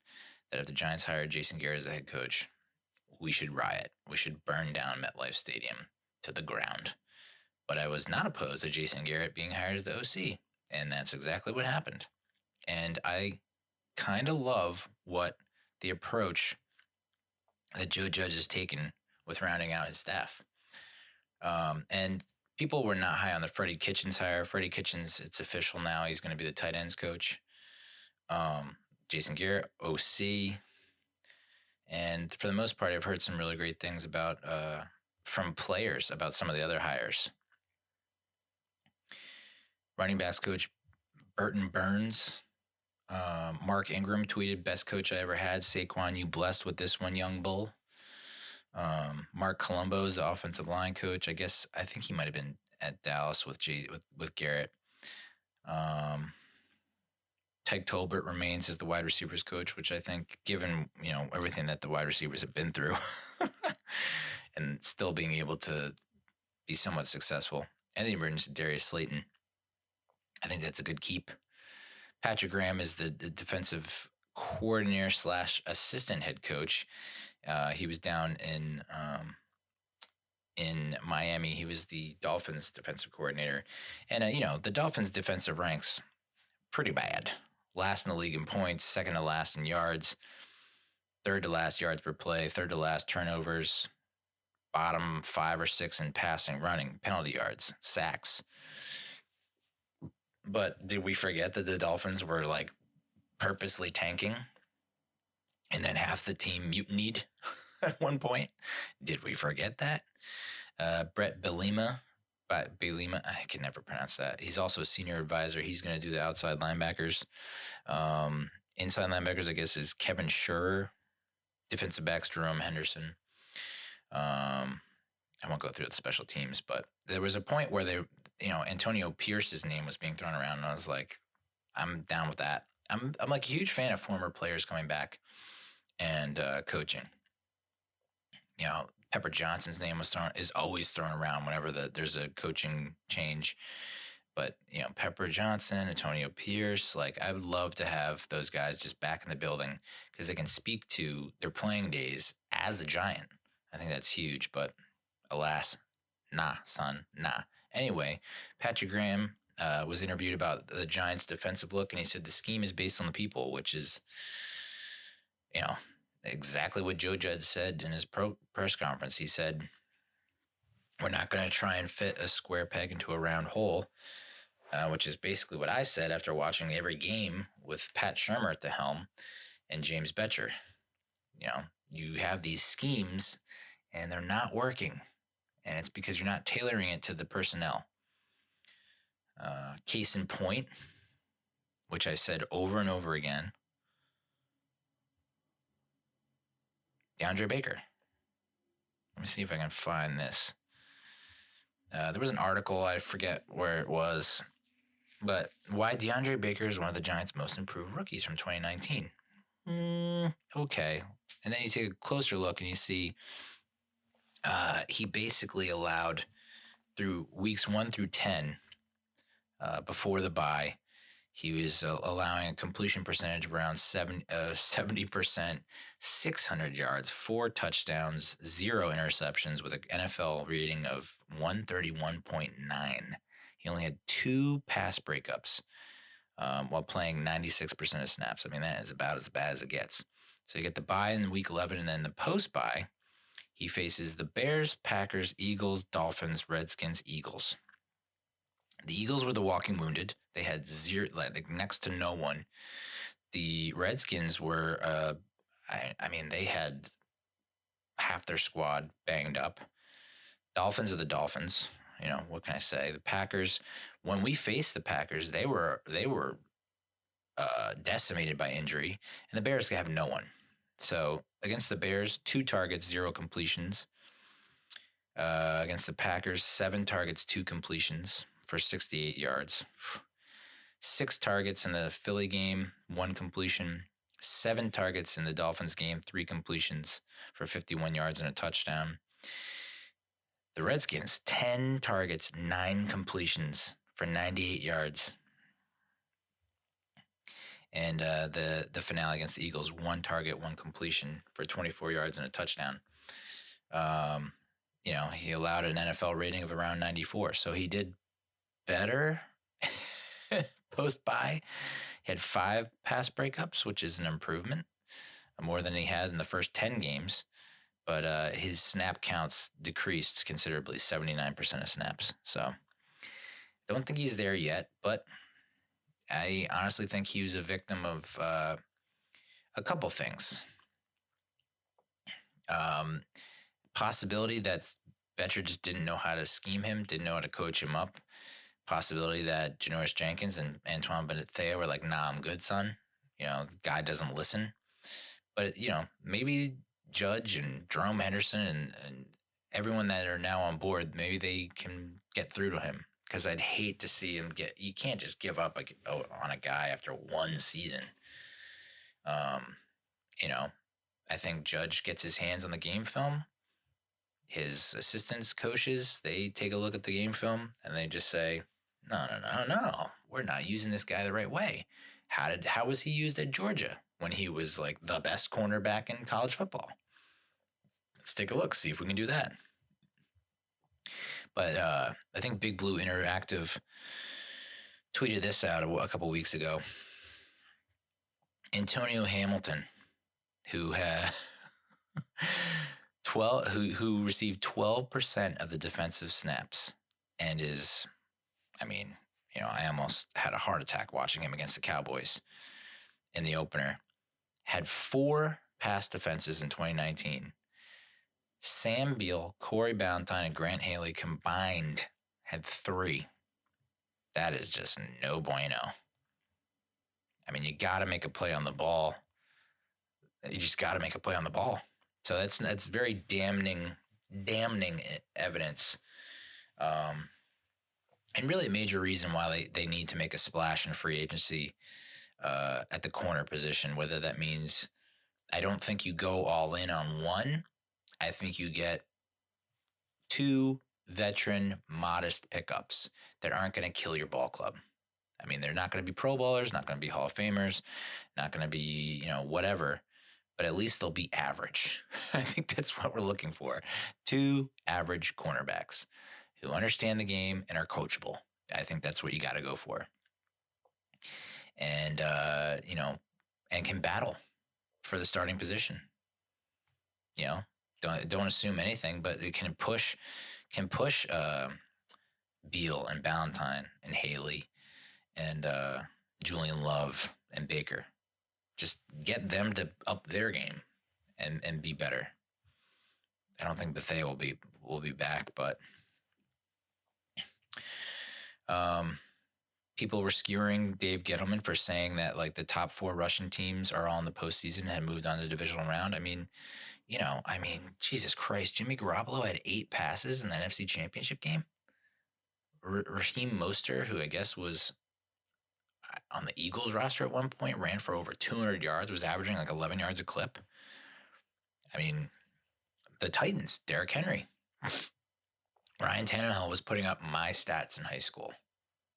that if the Giants hired Jason Garrett as the head coach, we should riot. We should burn down MetLife Stadium to the ground. But I was not opposed to Jason Garrett being hired as the OC. And that's exactly what happened. And I kind of love what the approach that Joe Judge has taken with rounding out his staff. And people were not high on the Freddie Kitchens hire. Freddie Kitchens, it's official now. He's going to be the tight ends coach. Jason Garrett, OC. And for the most part, I've heard some really great things about from players about some of the other hires. Running backs coach Burton Burns. Mark Ingram tweeted, "Best coach I ever had. Saquon, you blessed with this one, young bull." Mark Colombo is the offensive line coach. I think he might have been at Dallas with Garrett. Tyke Tolbert remains as the wide receivers coach, which I think, given everything that the wide receivers have been through, and still being able to be somewhat successful, and the emergence of Darius Slayton, I think that's a good keep. Patrick Graham is the defensive coordinator / assistant head coach. He was down in Miami. He was the Dolphins defensive coordinator. And, the Dolphins defensive ranks pretty bad. Last in the league in points, second to last in yards, third to last yards per play, third to last turnovers, bottom 5 or 6 in passing, running, penalty yards, sacks. But did we forget that the Dolphins were purposely tanking and then half the team mutinied at one point? Did we forget that? Brett Bielema, I can never pronounce that. He's also a senior advisor. He's going to do the outside linebackers. Inside linebackers, I guess, is Kevin Schurer. Defensive backs, Jerome Henderson. I won't go through the special teams, but there was a point where Antonio Pierce's name was being thrown around, and I was like, I'm down with that. I'm a huge fan of former players coming back and coaching. Pepper Johnson's name is always thrown around whenever there's a coaching change. But, Pepper Johnson, Antonio Pierce, I would love to have those guys just back in the building because they can speak to their playing days as a Giant. I think that's huge, but alas, nah, son, nah. Anyway, Patrick Graham was interviewed about the Giants' defensive look, and he said the scheme is based on the people, which is, exactly what Joe Judge said in his press conference. He said, we're not going to try and fit a square peg into a round hole, which is basically what I said after watching every game with Pat Shurmur at the helm and James Betcher. You have these schemes, and they're not working. And it's because you're not tailoring it to the personnel. Case in point, which I said over and over again, DeAndre Baker. Let me see if I can find this. There was an article, I forget where it was, but why DeAndre Baker is one of the Giants' most improved rookies from 2019. Okay. And then you take a closer look and you see he basically allowed through weeks 1 through 10 before the bye, he was allowing a completion percentage of around 70%, 600 yards, 4 touchdowns, 0 interceptions with an NFL rating of 131.9. He only had 2 pass breakups while playing 96% of snaps. I mean, that is about as bad as it gets. So you get the bye in week 11, and then the post-bye, he faces the Bears, Packers, Eagles, Dolphins, Redskins, Eagles. The Eagles were the walking wounded. They had zero, next to no one. The Redskins were, they had half their squad banged up. Dolphins are the Dolphins. What can I say? The Packers, when we faced the Packers, they were decimated by injury, and the Bears have no one. So against the Bears, 2 targets, 0 completions. Against the Packers, 7 targets, 2 completions for 68 yards. 6 targets in the Philly game, 1 completion. 7 targets in the Dolphins game, 3 completions for 51 yards and a touchdown. The Redskins, 10 targets, 9 completions for 98 yards. And the finale against the Eagles, 1 target, 1 completion for 24 yards and a touchdown. He allowed an NFL rating of around 94. So he did better post-bye. He had 5 pass breakups, which is an improvement, more than he had in the first 10 games. But his snap counts decreased considerably, 79% of snaps. So don't think he's there yet, but I honestly think he was a victim of a couple things. Possibility that Betcher just didn't know how to scheme him, didn't know how to coach him up. Possibility that Janoris Jenkins and Antoine Bethea were like, nah, I'm good, son. The guy doesn't listen. But, maybe Judge and Jerome Henderson and everyone that are now on board, maybe they can get through to him. Because I'd hate to see him you can't just give up on a guy after 1 season. I think Judge gets his hands on the game film. His assistants, coaches, they take a look at the game film and they just say, no, we're not using this guy the right way. How was he used at Georgia when he was like the best cornerback in college football? Let's take a look, see if we can do that. But I think Big Blue Interactive tweeted this out a couple weeks ago. Antonio Hamilton, who had 12, who received 12% of the defensive snaps, and is, I almost had a heart attack watching him against the Cowboys in the opener. Had 4 pass defenses in 2019. Sam Beal, Corey Ballantyne, and Grant Haley combined had 3. That is just no bueno. You got to make a play on the ball. You just got to make a play on the ball. So that's very damning evidence. And really a major reason why they need to make a splash in free agency at the corner position, whether that means I don't think you go all in on one. I think you get 2 veteran, modest pickups that aren't going to kill your ball club. They're not going to be Pro Bowlers, not going to be Hall of Famers, not going to be, whatever, but at least they'll be average. I think that's what we're looking for. 2 average cornerbacks who understand the game and are coachable. I think that's what you got to go for. And, and can battle for the starting position. Don't assume anything, but it can push Beal and Ballantyne and Haley and Julian Love and Baker. Just get them to up their game and be better. I don't think Bethea will be back, but people were skewering Dave Gettleman for saying that like the top 4 Russian teams are all in the postseason and had moved on to the divisional round. Jesus Christ, Jimmy Garoppolo had 8 passes in the NFC Championship game. Raheem Mostert, who I guess was on the Eagles roster at one point, ran for over 200 yards, was averaging like 11 yards a clip. The Titans, Derrick Henry. Ryan Tannehill was putting up my stats in high school.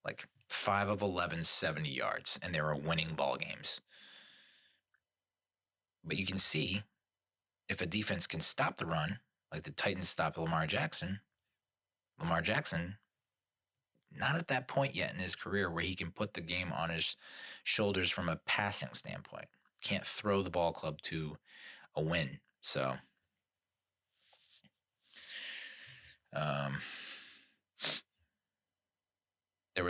Like 5 of 11, 70 yards, and they were winning ball games. But you can see if a defense can stop the run, like the Titans stopped Lamar Jackson, not at that point yet in his career where he can put the game on his shoulders from a passing standpoint. Can't throw the ball club to a win. So, there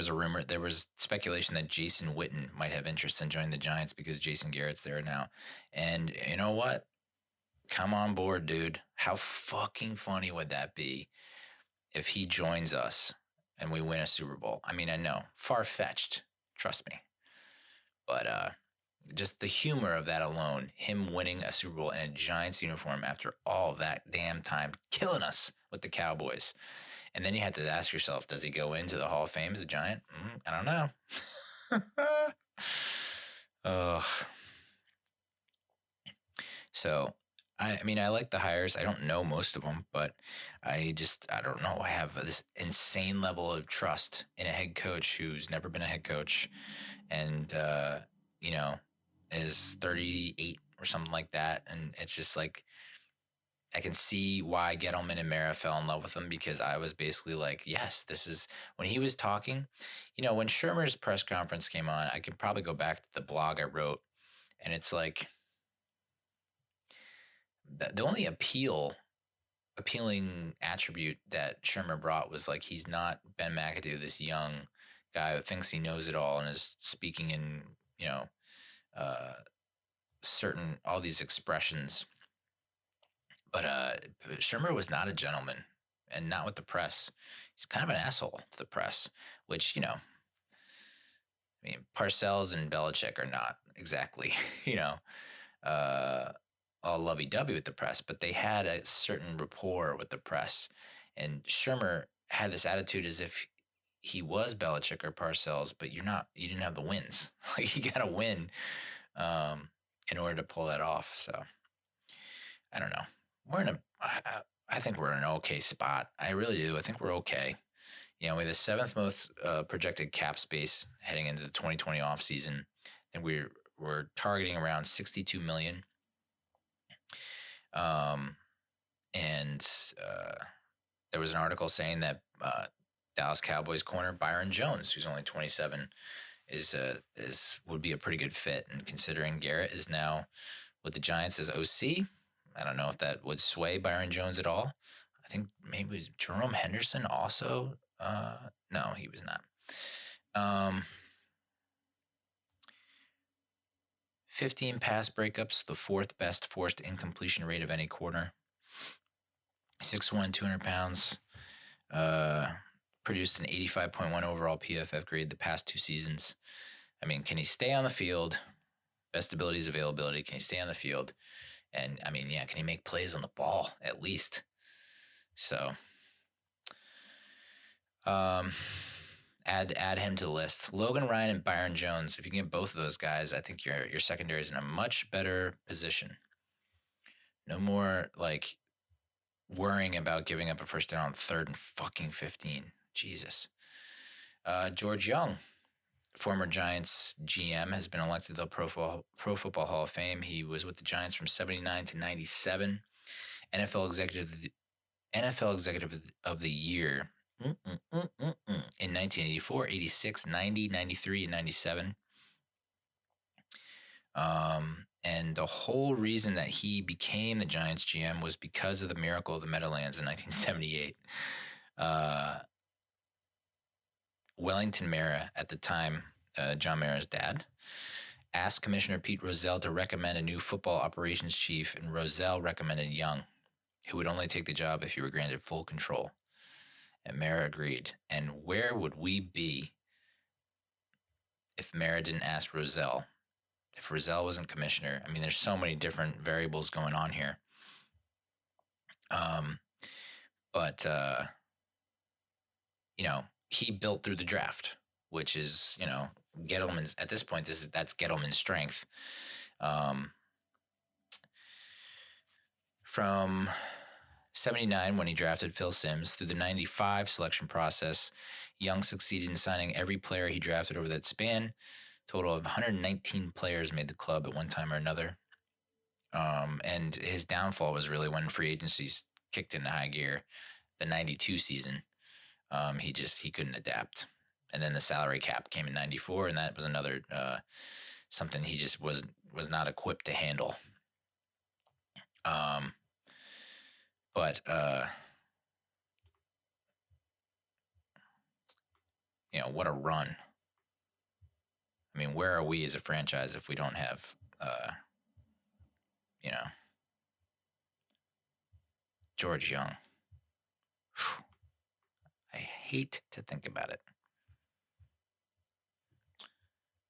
was speculation that Jason Witten might have interest in joining the Giants because Jason Garrett's there now. And you know what? Come on board, dude. How fucking funny would that be if he joins us and we win a Super Bowl? I know, far-fetched, trust me. But just the humor of that alone, him winning a Super Bowl in a Giants uniform after all that damn time, killing us with the Cowboys. And then you have to ask yourself, does he go into the Hall of Fame as a Giant? I don't know. So I mean, I like the hires. I don't know most of them, but I don't know. I have this insane level of trust in a head coach who's never been a head coach and, you know, is 38 or something like that. And it's just like, I can see why Gettleman and Mara fell in love with him because I was basically like, yes, this is when he was talking. When Shermer's press conference came on, I could probably go back to the blog I wrote, and it's like the only appealing attribute that Shermer brought was like he's not Ben McAdoo, this young guy who thinks he knows it all and is speaking in uh, certain all these expressions. But Shermer was not a gentleman, and not with the press. He's kind of an asshole to the press, which I mean, Parcells and Belichick are not exactly uh, all lovey-dovey with the press, but they had a certain rapport with the press. And Shermer had this attitude as if he was Belichick or Parcells, but you're not. You didn't have the wins. Like you got to win in order to pull that off. So I don't know. We're in a. I think we're in an okay spot. I really do. I think we're okay. We have the seventh most projected cap space heading into the 2020 offseason. I think we're targeting around 62 million. And there was an article saying that Dallas Cowboys corner Byron Jones, who's only 27, is would be a pretty good fit. And considering Garrett is now with the Giants as OC, I don't know if that would sway Byron Jones at all. I think maybe it was Jerome Henderson also. No, he was not. 15 pass breakups, the fourth best forced incompletion rate of any corner. 6'1", 200 pounds. Produced an 85.1 overall PFF grade the past 2 seasons. I mean, can he stay on the field? Best ability is availability. Can he stay on the field? And I mean, can he make plays on the ball at least? So, add him to the list. Logan Ryan and Byron Jones. If you can get both of those guys, I think your secondary is in a much better position. No more like worrying about giving up a first down on 3rd and fucking 15. Jesus. George Young, former Giants GM, has been elected to the Pro Football Hall of Fame. He was with the Giants from 79 to 97. NFL Executive of the Year in 1984, 86, 90, 93, and 97. And the whole reason that he became the Giants GM was because of the miracle of the Meadowlands in 1978. Wellington Mara, at the time, John Mara's dad, asked Commissioner Pete Rozelle to recommend a new football operations chief, and Rozelle recommended Young, who would only take the job if he were granted full control. And Mara agreed. And where would we be if Mara didn't ask Rozelle? If Rozelle wasn't commissioner? I mean, there's so many different variables going on here. But he built through the draft, which is, Gettleman's at this point. That's Gettleman's strength. From 79, when he drafted Phil Simms, through the 95 selection process, Young succeeded in signing every player he drafted over that span. Total of 119 players made the club at one time or another. And his downfall was really when free agencies kicked into high gear, the 92 season. He couldn't adapt. And then the salary cap came in 94, and that was another something he just was not equipped to handle. But what a run. I mean, where are we as a franchise if we don't have, George Young? Whew. I hate to think about it.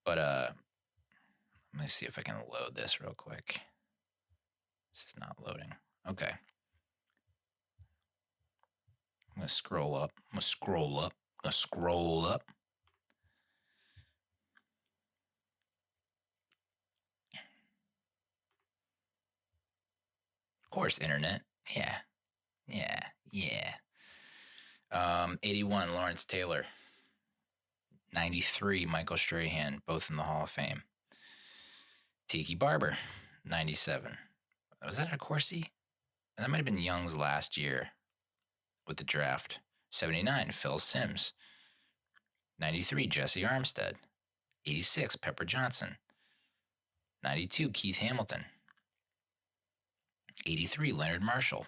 But let me see if I can load this real quick. This is not loading. Okay. I'm going to scroll up. course, internet. Yeah. Yeah. Yeah. 81, Lawrence Taylor. 93, Michael Strahan, both in the Hall of Fame. Tiki Barber, 97. Was that a Corsi? That might have been Young's last year with the draft. 79, Phil Simms. 93, Jesse Armstead. 86, Pepper Johnson. 92, Keith Hamilton. 83, Leonard Marshall.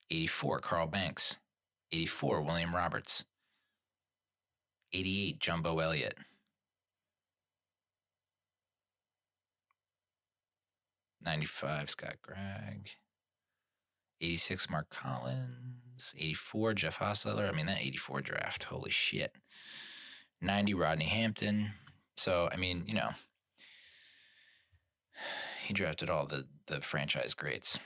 84, Carl Banks. 84, William Roberts. 88, Jumbo Elliott. 95, Scott Gregg. 86, Mark Collins. 84, Jeff Hostetler. I mean, that 84 draft, holy shit. 90, Rodney Hampton. So, I mean, you know, he drafted all the franchise greats.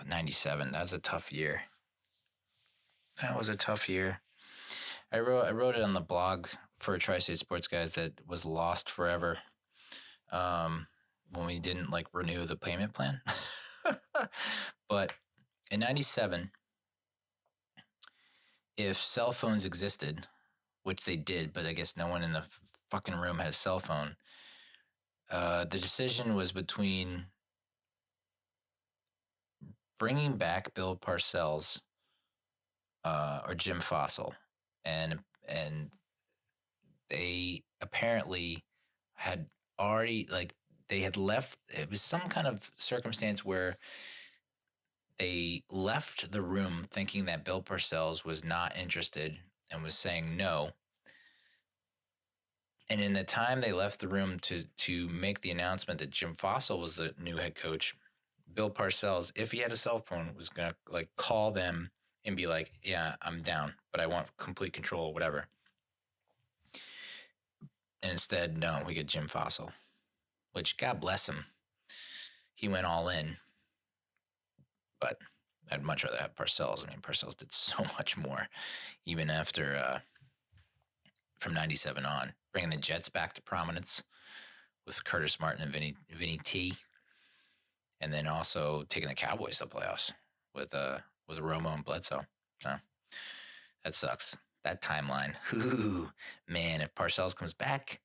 97. That's a tough year. That was a tough year. I wrote it on the blog for Tri-State Sports Guys that was lost forever when we didn't like renew the payment plan. But in 97, if cell phones existed, which they did, but I guess no one in the fucking room had a cell phone, the decision was between bringing back Bill Parcells or Jim Fossil, and they apparently had already, like, they had left. It was some kind of circumstance where they left the room thinking that Bill Parcells was not interested and was saying no. And in the time they left the room to make the announcement that Jim Fossil was the new head coach, Bill Parcells, if he had a cell phone, was gonna like call them and be like, "Yeah, I'm down, but I want complete control or whatever." And instead, no, we get Jim Fossil, which, God bless him, he went all in. But I'd much rather have Parcells. I mean, Parcells did so much more, even after from 97 on, bringing the Jets back to prominence with Curtis Martin and Vinny T, and then also taking the Cowboys to the playoffs with Romo and Bledsoe. So that sucks. That timeline. Ooh, man, if Parcells comes back,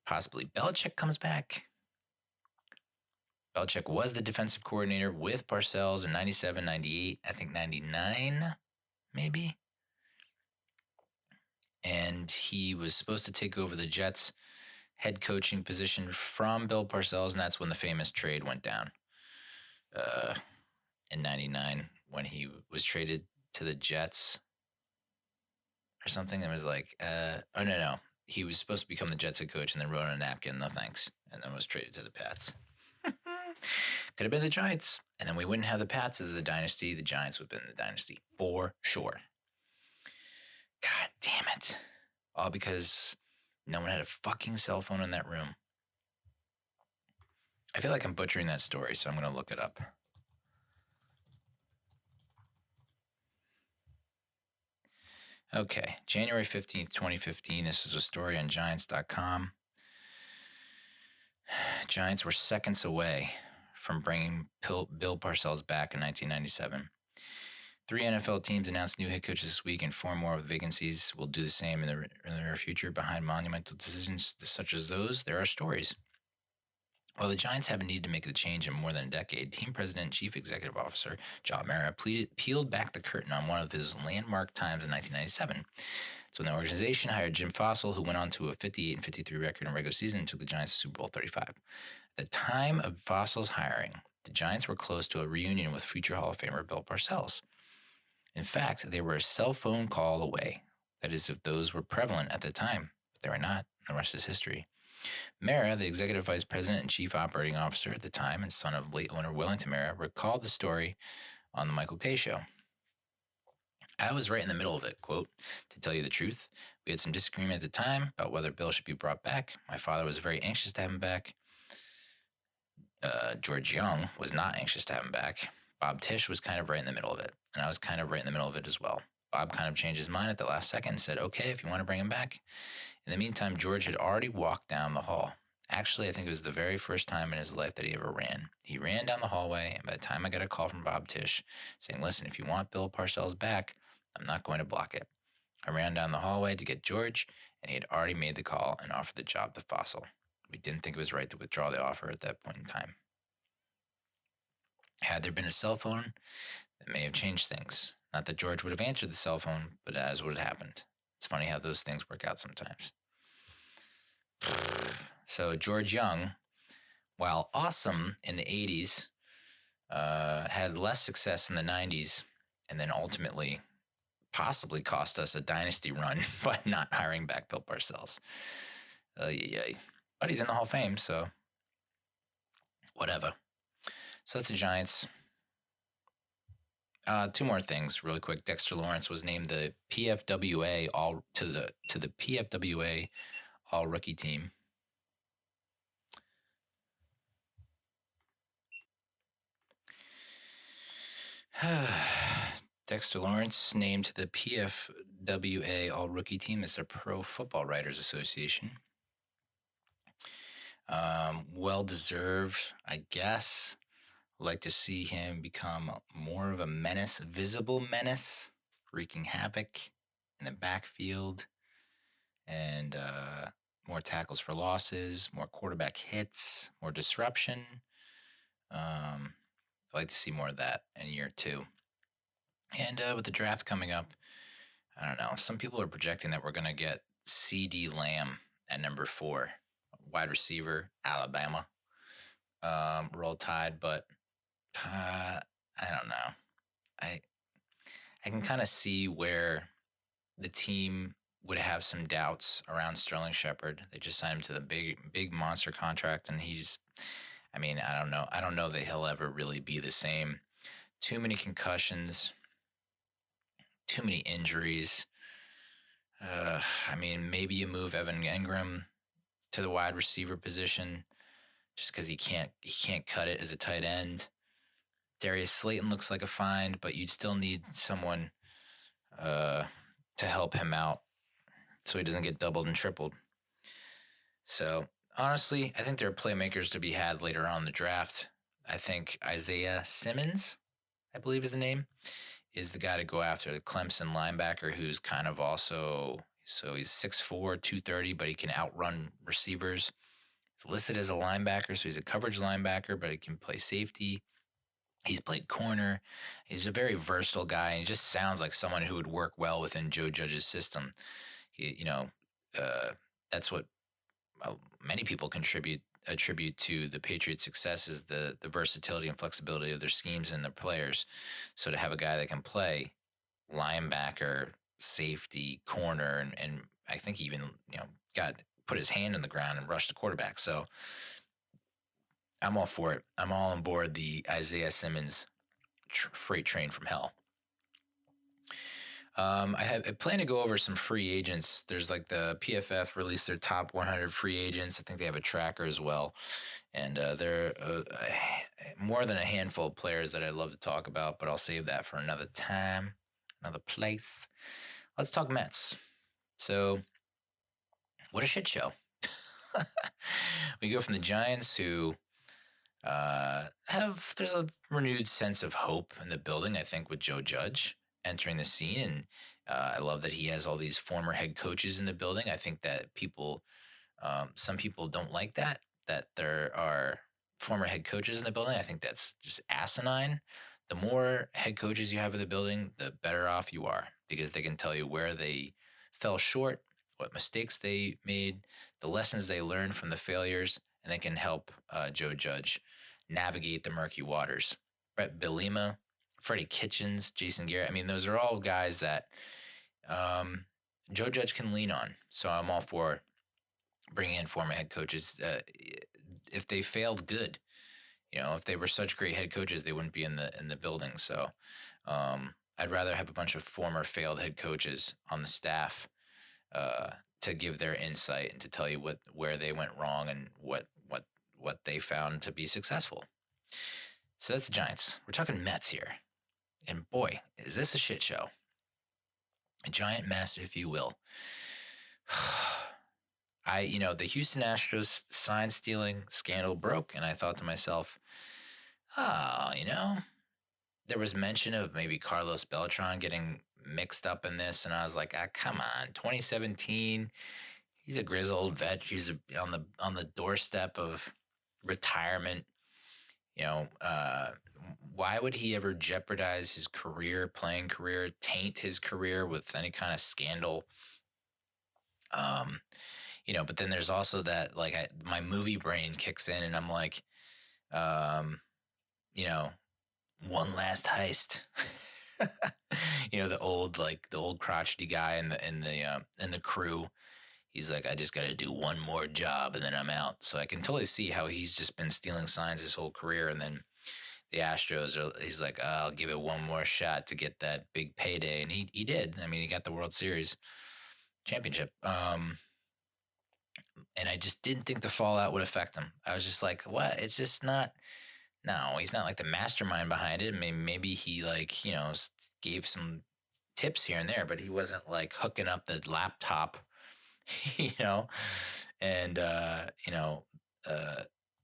possibly Belichick comes back. Belichick was the defensive coordinator with Parcells in 97, 98, I think 99, maybe. And he was supposed to take over the Jets head coaching position from Bill Parcells, and that's when the famous trade went down in 99, when he was traded to the Jets or something. It was like, oh, no. He was supposed to become the Jets head coach and then wrote on a napkin, "No thanks," and then was traded to the Pats. Could have been the Giants, and then we wouldn't have the Pats as a dynasty. The Giants would have been the dynasty for sure. God damn it. All because no one had a fucking cell phone in that room. I feel like I'm butchering that story, so I'm going to look it up. Okay, January 15th, 2015. This is a story on Giants.com. Giants were seconds away from bringing Bill Parcells back in 1997. 3 NFL teams announced new head coaches this week, and 4 more with vacancies will do the same in the near future. Behind monumental decisions such as those, there are stories. While the Giants haven't needed to make the change in more than a decade, team president and chief executive officer John Mara peeled back the curtain on one of his landmark times in 1997. So when the organization hired Jim Fossil, who went on to a 58-53 record in regular season and took the Giants to Super Bowl 35. At the time of Fossil's hiring, the Giants were close to a reunion with future Hall of Famer Bill Parcells. In fact, they were a cell phone call away. That is, if those were prevalent at the time, but they were not. The rest is history. Mara, the executive vice president and chief operating officer at the time and son of late owner Wellington Mara, recalled the story on the Michael Kay Show. "I was right in the middle of it," quote, "to tell you the truth. We had some disagreement at the time about whether Bill should be brought back. My father was very anxious to have him back. George Young was not anxious to have him back. Bob Tisch was kind of right in the middle of it, and I was kind of right in the middle of it as well. Bob kind of changed his mind at the last second and said, okay, if you want to bring him back. In the meantime, George had already walked down the hall. Actually, I think it was the very first time in his life that he ever ran. He ran down the hallway, and by the time I got a call from Bob Tisch saying, listen, if you want Bill Parcells back, I'm not going to block it. I ran down the hallway to get George, and he had already made the call and offered the job to Fossil. We didn't think it was right to withdraw the offer at that point in time. Had there been a cell phone, that may have changed things. Not that George would have answered the cell phone, but as would have happened. It's funny how those things work out sometimes. So George Young, while awesome in the 80s, had less success in the 90s, and then ultimately possibly cost us a dynasty run by not hiring back Bill Parcells. But he's in the Hall of Fame, so whatever. So that's the Giants. Two more things really quick. Dexter Lawrence was named the PFWA to the PFWA All Rookie Team. Dexter Lawrence named to the PFWA All Rookie Team. It's a Pro Football Writers Association. Well deserved, I guess. Like to see him become more of a menace, visible menace, wreaking havoc in the backfield, and more tackles for losses, more quarterback hits, more disruption. I'd like to see more of that in year 2. And with the draft coming up, I don't know. Some people are projecting that we're going to get C.D. Lamb at number 4, wide receiver, Alabama. Roll Tide, but I don't know. I can kind of see where the team would have some doubts around Sterling Shepard. They just signed him to the big monster contract, and I don't know. I don't know that he'll ever really be the same. Too many concussions, too many injuries. Maybe you move Evan Engram to the wide receiver position just because he can't cut it as a tight end. Darius Slayton looks like a find, but you'd still need someone to help him out so he doesn't get doubled and tripled. So, honestly, I think there are playmakers to be had later on in the draft. I think Isaiah Simmons, I believe is the name, is the guy to go after, the Clemson linebacker who's kind of also, so he's 6'4", 230, but he can outrun receivers. He's listed as a linebacker, so he's a coverage linebacker, but he can play safety. He's played corner. He's a very versatile guy, and he just sounds like someone who would work well within Joe Judge's system. That's what many people attribute to the Patriots' success is the versatility and flexibility of their schemes and their players. So to have a guy that can play linebacker, safety, corner, and I think even put his hand in the ground and rush the quarterback. So I'm all for it. I'm all on board the Isaiah Simmons freight train from hell. I plan to go over some free agents. There's like the PFF released their top 100 free agents. I think they have a tracker as well. And there are more than a handful of players that I'd love to talk about, but I'll save that for another time, another place. Let's talk Mets. So, what a shit show. We go from the Giants, who there's a renewed sense of hope in the building, I think, with Joe Judge entering the scene. And I love that he has all these former head coaches in the building. I think that some people don't like that there are former head coaches in the building. I think that's just asinine. The more head coaches you have in the building, the better off you are, because they can tell you where they fell short, what mistakes they made, the lessons they learned from the failures, and they can help Joe Judge navigate the murky waters. Brett Bielema, Freddie Kitchens, Jason Garrett. Those are all guys that Joe Judge can lean on. So I'm all for bringing in former head coaches. If they failed, good. If they were such great head coaches, they wouldn't be in the building. So I'd rather have a bunch of former failed head coaches on the staff to give their insight and to tell you where they went wrong and what they found to be successful. So that's the Giants. We're talking Mets here. And boy, is this a shit show. A giant mess, if you will. The Houston Astros sign stealing scandal broke, and I thought to myself, there was mention of maybe Carlos Beltran getting mixed up in this, and I was like, come on, 2017, he's a grizzled vet. He's on the doorstep of retirement. Why would he ever jeopardize his playing career, taint his career with any kind of scandal? But then there's also that, like, my movie brain kicks in, and I'm like, one last heist. The old crotchety guy in the crew. He's like, I just got to do one more job and then I'm out. So I can totally see how he's just been stealing signs his whole career, and then the Astros he's like, I'll give it one more shot to get that big payday, and he did. I mean, he got the World Series championship. And I just didn't think the fallout would affect him. I was just like, what? It's just not. No, he's not like the mastermind behind it. I mean, maybe he gave some tips here and there, but he wasn't like hooking up the laptop, and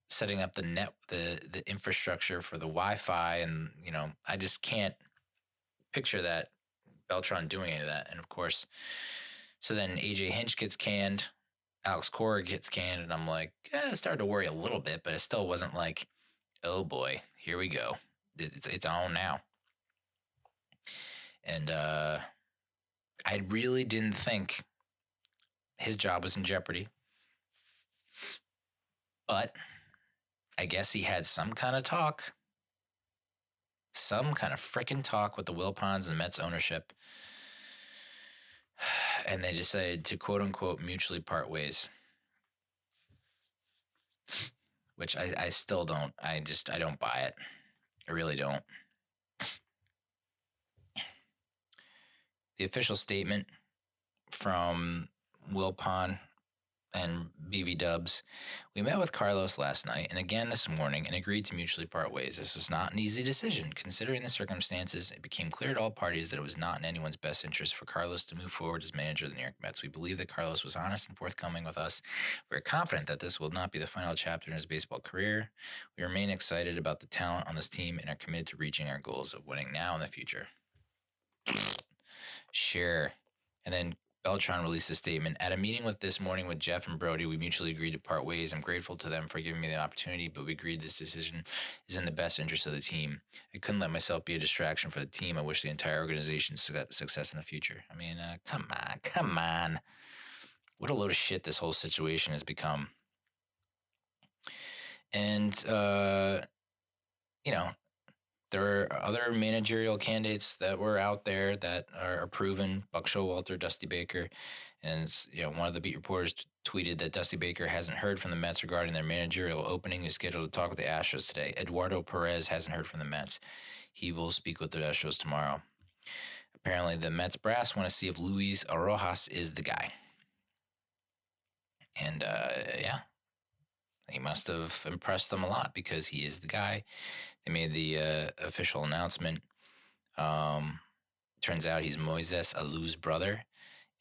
setting up the infrastructure for the Wi-Fi, and I just can't picture that Beltran doing any of that. And of course, so then AJ Hinch gets canned, Alex Cora gets canned, and I'm like, I started to worry a little bit, but it still wasn't like, oh boy, here we go. It's on now. And I really didn't think his job was in jeopardy. But I guess he had some kind of frickin' talk with the Wilpons and the Mets ownership. And they decided to, quote unquote, mutually part ways. Which I still don't. I don't buy it. I really don't. The official statement from Wilpon and BV Dubs: we met with Carlos last night and again this morning and agreed to mutually part ways. This was not an easy decision. Considering the circumstances, it became clear to all parties that it was not in anyone's best interest for Carlos to move forward as manager of the New York Mets. We believe that Carlos was honest and forthcoming with us. We're confident that this will not be the final chapter in his baseball career. We remain excited about the talent on this team and are committed to reaching our goals of winning now and the future. Sure. And then Beltran released a statement. At a meeting this morning with Jeff and Brody, we mutually agreed to part ways. I'm grateful to them for giving me the opportunity, but we agreed this decision is in the best interest of the team. I couldn't let myself be a distraction for the team. I wish the entire organization success in the future. I mean, come on. What a load of shit this whole situation has become. And, there are other managerial candidates that were out there that are proven. Buck Showalter, Dusty Baker, and one of the beat reporters tweeted that Dusty Baker hasn't heard from the Mets regarding their managerial opening. He's scheduled to talk with the Astros today. Eduardo Perez hasn't heard from the Mets. He will speak with the Astros tomorrow. Apparently, the Mets brass want to see if Luis Rojas is the guy. And he must have impressed them a lot because he is the guy. They made the official announcement. Turns out he's Moises Alou's brother,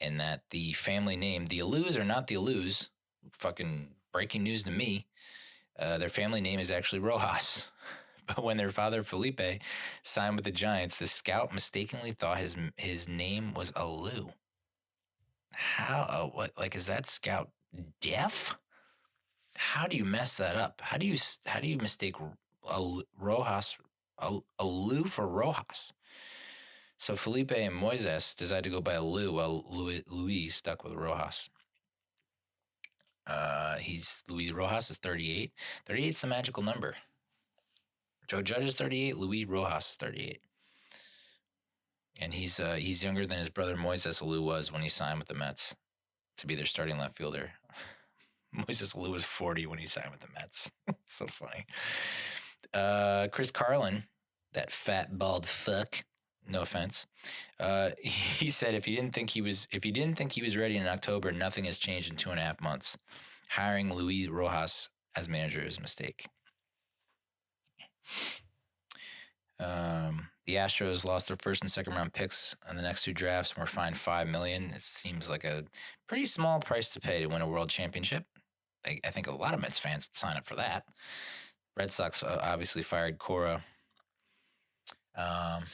and that the family name, the Alous are not the Alous. Fucking breaking news to me. Their family name is actually Rojas. But when their father, Felipe, signed with the Giants, the scout mistakenly thought his name was Alou. How? What? Like, is that scout deaf? How do you mess that up? How do you mistake Rojas, Alou for Rojas? So Felipe and Moises decided to go by Alou, while Luis stuck with Rojas. Luis Rojas is 38. 38 is the magical number. Joe Judge is 38. Luis Rojas is 38. And he's younger than his brother Moises Alou was when he signed with the Mets to be their starting left fielder. Moises Alou was 40 when he signed with the Mets. It's so funny. Chris Carlin, that fat bald fuck, no offense. He said if he didn't think he was ready in October, nothing has changed in 2.5 months. Hiring Luis Rojas as manager is a mistake. The Astros lost their first and second round picks on the next 2 drafts and were fined $5 million. It seems like a pretty small price to pay to win a world championship. I think a lot of Mets fans would sign up for that. Red Sox obviously fired Cora. Um,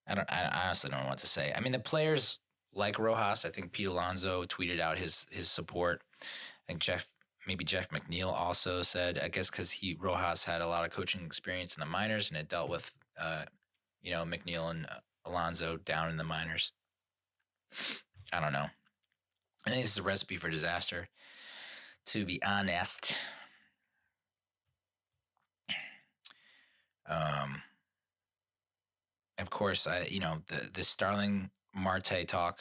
I honestly don't know what to say. I mean, the players like Rojas. I think Pete Alonso tweeted out his support. I think Jeff McNeil also said, I guess because Rojas had a lot of coaching experience in the minors and had dealt with, McNeil and Alonso down in the minors. I don't know. I think this is a recipe for disaster, to be honest. Of course, the Starling Marte talk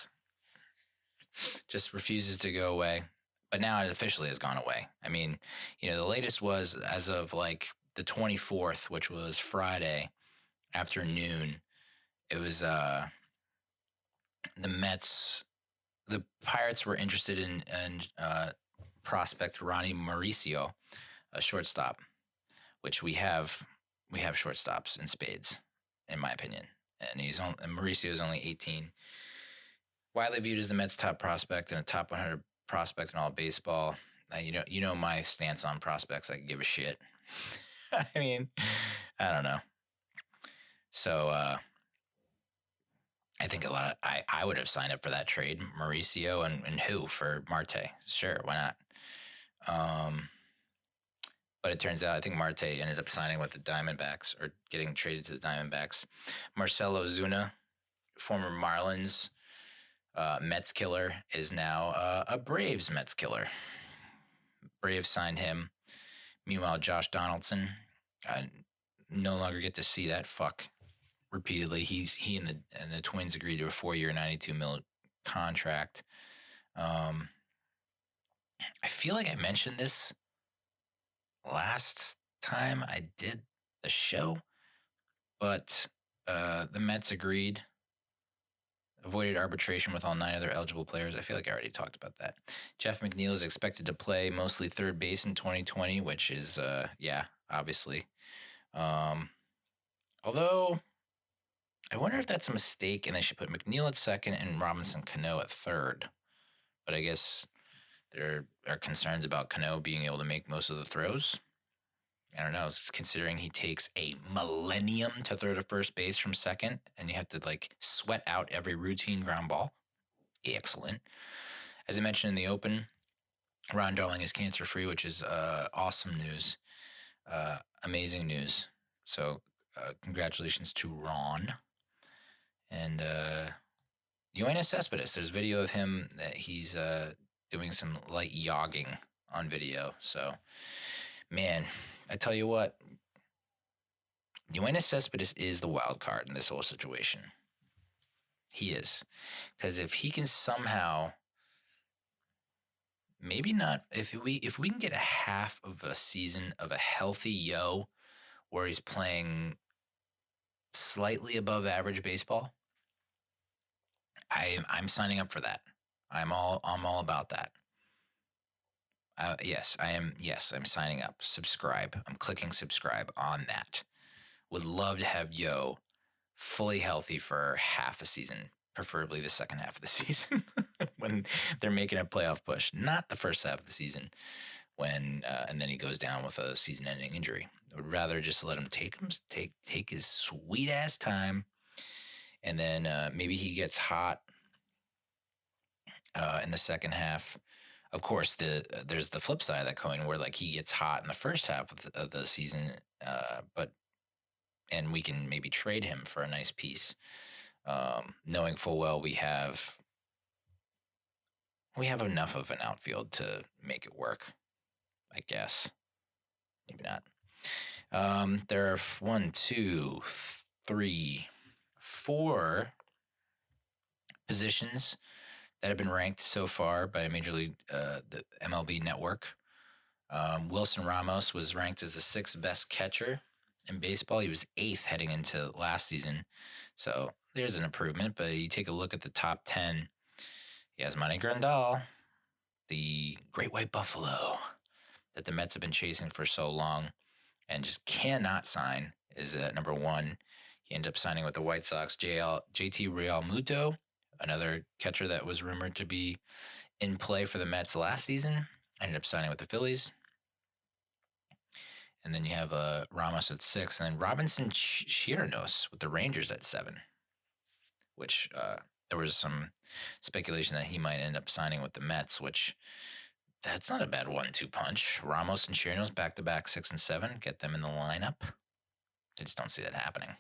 just refuses to go away. But now it officially has gone away. I mean, the latest was as of like the 24th, which was Friday afternoon. It was the Mets. The Pirates were interested in prospect Ronnie Mauricio, a shortstop, which we have shortstops in spades, in my opinion. And Mauricio is only 18. Widely viewed as the Mets' top prospect and a top 100 prospect in all of baseball. You know my stance on prospects. I can give a shit. I mean, I don't know. So I think I would have signed up for that trade, Mauricio and who for Marte. Sure, why not? But it turns out I think Marte ended up signing with the Diamondbacks or getting traded to the Diamondbacks. Marcelo Zuna, former Marlins Mets killer, is now a Braves Mets killer. Braves signed him. Meanwhile, Josh Donaldson, I no longer get to see that fuck repeatedly. He and the Twins agreed to a 4-year, $92 million contract. I feel like I mentioned this last time I did the show, but the Mets avoided arbitration with all 9 other eligible players. I feel like I already talked about that. Jeff McNeil is expected to play mostly third base in 2020, which is, obviously. Although, I wonder if that's a mistake and they should put McNeil at second and Robinson Cano at third. But I guess there are concerns about Cano being able to make most of the throws. I don't know, considering he takes a millennium to throw to first base from second, and you have to sweat out every routine ground ball. Excellent. As I mentioned in the open, Ron Darling is cancer-free, which is awesome news, amazing news. So congratulations to Ron. And Yoenis Cespedes, there's video of him that he's doing some light yogging on video. So, man, I tell you what, Yoenis Cespedes is the wild card in this whole situation. He is. Because if he can somehow, maybe not, if we can get a half of a season of a healthy Yo where he's playing slightly above average baseball, I'm signing up for that. I'm all about that. Yes, I am. Yes, I'm signing up. Subscribe. I'm clicking subscribe on that. Would love to have Yo fully healthy for half a season, preferably the second half of the season when they're making a playoff push, not the first half of the season when and then he goes down with a season-ending injury. I would rather just let him take his sweet ass time, and then maybe he gets hot in the second half. Of course, there's the flip side of that coin where he gets hot in the first half of the season, and we can maybe trade him for a nice piece, knowing full well we have enough of an outfield to make it work. I guess maybe not. There are 1, 2, 3, 4 positions that have been ranked so far by Major League, the MLB Network. Wilson Ramos was ranked as the 6th best catcher in baseball. He was 8th heading into last season. So there's an improvement, but you take a look at the top 10. Yasmani Grandal, the Great White Buffalo that the Mets have been chasing for so long and just cannot sign. is at number 1. He ended up signing with the White Sox. JT Realmuto, another catcher that was rumored to be in play for the Mets last season, ended up signing with the Phillies. And then you have Ramos at 6, and then Robinson Chirinos with the Rangers at 7, which there was some speculation that he might end up signing with the Mets, which that's not a bad 1-2 punch. Ramos and Chirinos back-to-back 6 and 7, get them in the lineup. I just don't see that happening,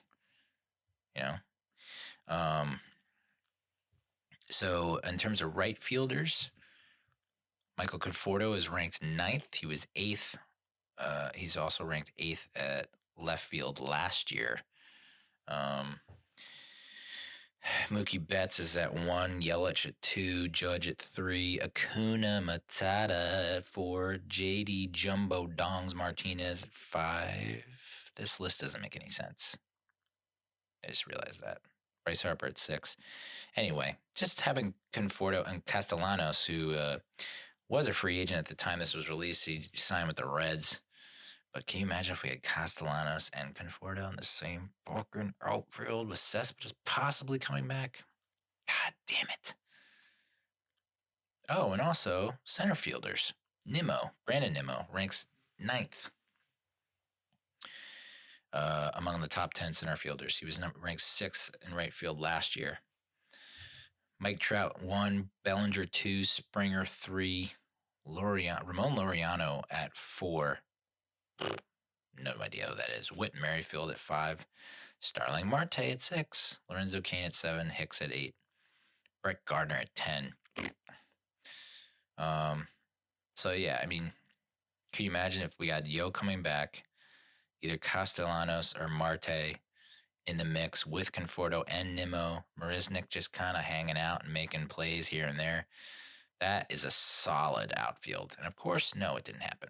you know? So in terms of right fielders, Michael Conforto is ranked 9th. He was 8th. He's also ranked 8th at left field last year. Mookie Betts is at 1, Yelich at 2, Judge at 3, Acuna Matata at 4, JD Jumbo Dongs Martinez at 5. This list doesn't make any sense. I just realized that. Bryce Harper at 6. Anyway, just having Conforto and Castellanos, who was a free agent at the time this was released. He signed with the Reds. But can you imagine if we had Castellanos and Conforto in the same fucking outfield with Cespedes possibly coming back? God damn it. Oh, and also center fielders. Brandon Nimmo ranks 9th among the top 10 center fielders. He was ranked 6th in right field last year. Mike Trout 1, Bellinger 2, Springer 3, Ramon Laureano at 4. No idea who that is. Whit Merrifield at 5. Starling Marte at 6. Lorenzo Cain at 7. Hicks at 8. Brett Gardner at 10. So, yeah, I mean, can you imagine if we had Yo coming back, either Castellanos or Marte in the mix with Conforto and Nimmo, Marisnik just kind of hanging out and making plays here and there? That is a solid outfield. And, of course, no, it didn't happen.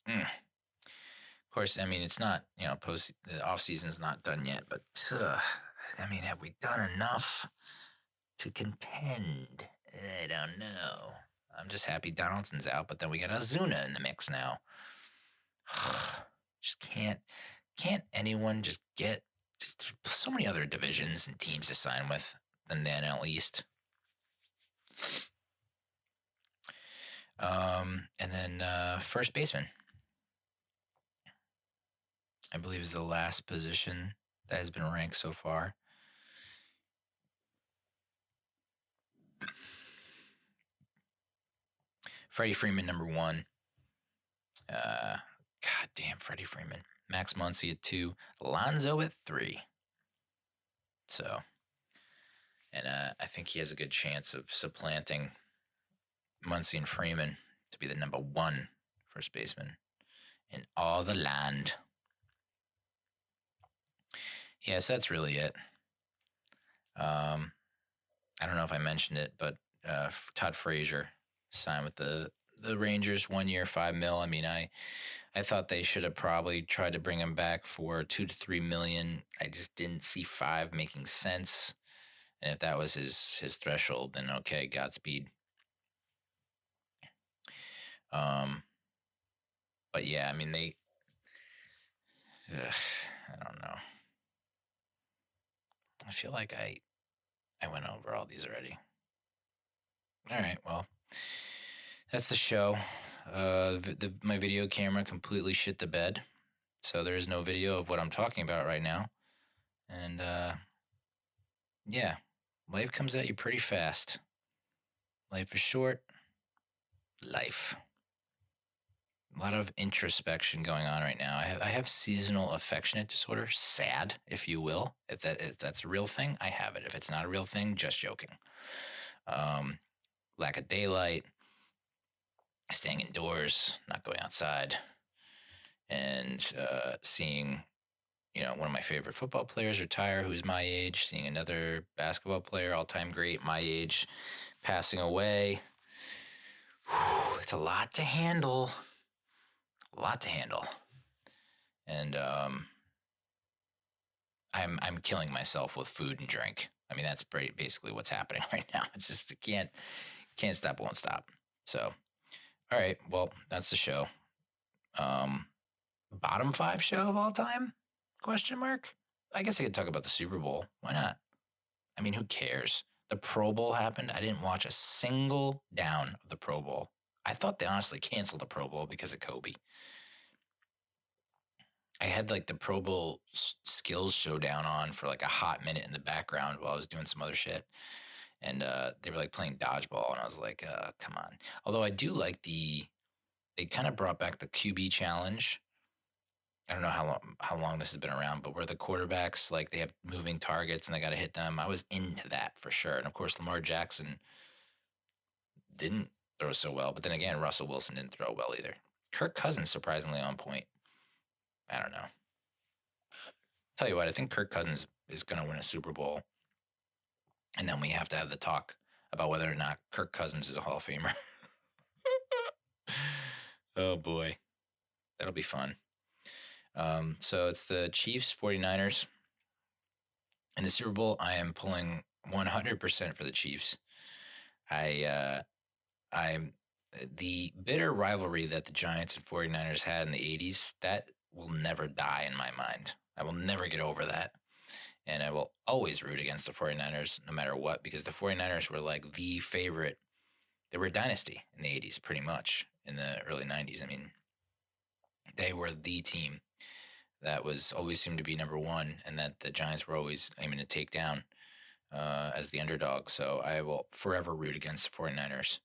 Of course, I mean, it's not, the offseason's not done yet, but, I mean, have we done enough to contend? I don't know. I'm just happy Donaldson's out, but then we got Ozuna in the mix now. Just can't anyone just get so many other divisions and teams to sign with than the NL East? And then first baseman, I believe, is the last position that has been ranked so far. Freddie Freeman, number 1. God damn, Freddie Freeman. Max Muncy at 2. Alonso at 3. So, and I think he has a good chance of supplanting Muncy and Freeman to be the number 1 first baseman in all the land. Yes, that's really it. I don't know if I mentioned it, but Todd Frazier signed with the Rangers, 1 year, $5 million. I mean, I thought they should have probably tried to bring him back for $2 to $3 million. I just didn't see 5 making sense. And if that was his threshold, then okay, Godspeed. But yeah, I mean, I don't know. I feel like I went over all these already. All right, well, that's the show. My video camera completely shit the bed, so there's no video of what I'm talking about right now. And yeah, life comes at you pretty fast. Life is short. Life. A lot of introspection going on right now. I have seasonal affectionate disorder, SAD, if you will. If that's a real thing, I have it. If it's not a real thing, just joking. Lack of daylight, staying indoors, not going outside, and seeing, one of my favorite football players retire, who's my age, seeing another basketball player, all-time great, my age, passing away. Whew, it's a lot to handle. And I'm killing myself with food and drink. I mean, that's basically what's happening right now. It's just can't stop, won't stop. So, all right, well, that's the show. bottom 5 show of all time? Question mark. I guess I could talk about the Super Bowl. Why not? I mean, who cares? The Pro Bowl happened. I didn't watch a single down of the Pro Bowl. I thought they honestly canceled the Pro Bowl because of Kobe. I had like the Pro Bowl skills showdown on for like a hot minute in the background while I was doing some other shit. And they were like playing dodgeball. And I was like, come on. Although I do like they kind of brought back the QB challenge. I don't know how long this has been around, but where the quarterbacks like they have moving targets and they got to hit them. I was into that for sure. And of course, Lamar Jackson didn't throw so well, but then again, Russell Wilson didn't throw well either. Kirk Cousins surprisingly on point. I don't know. Tell you what, I think Kirk Cousins is going to win a Super Bowl, and then we have to have the talk about whether or not Kirk Cousins is a Hall of Famer. Oh boy, that'll be fun. So it's the Chiefs 49ers. In the Super Bowl, I am pulling 100% for the Chiefs. I'm the bitter rivalry that the Giants and 49ers had in the 80s, that will never die in my mind. I will never get over that. And I will always root against the 49ers no matter what, because the 49ers were like the favorite. They were a dynasty in the 80s, pretty much, in the early 90s. I mean, they were the team that was always seemed to be number one, and that the Giants were always aiming to take down as the underdog. So I will forever root against the 49ers.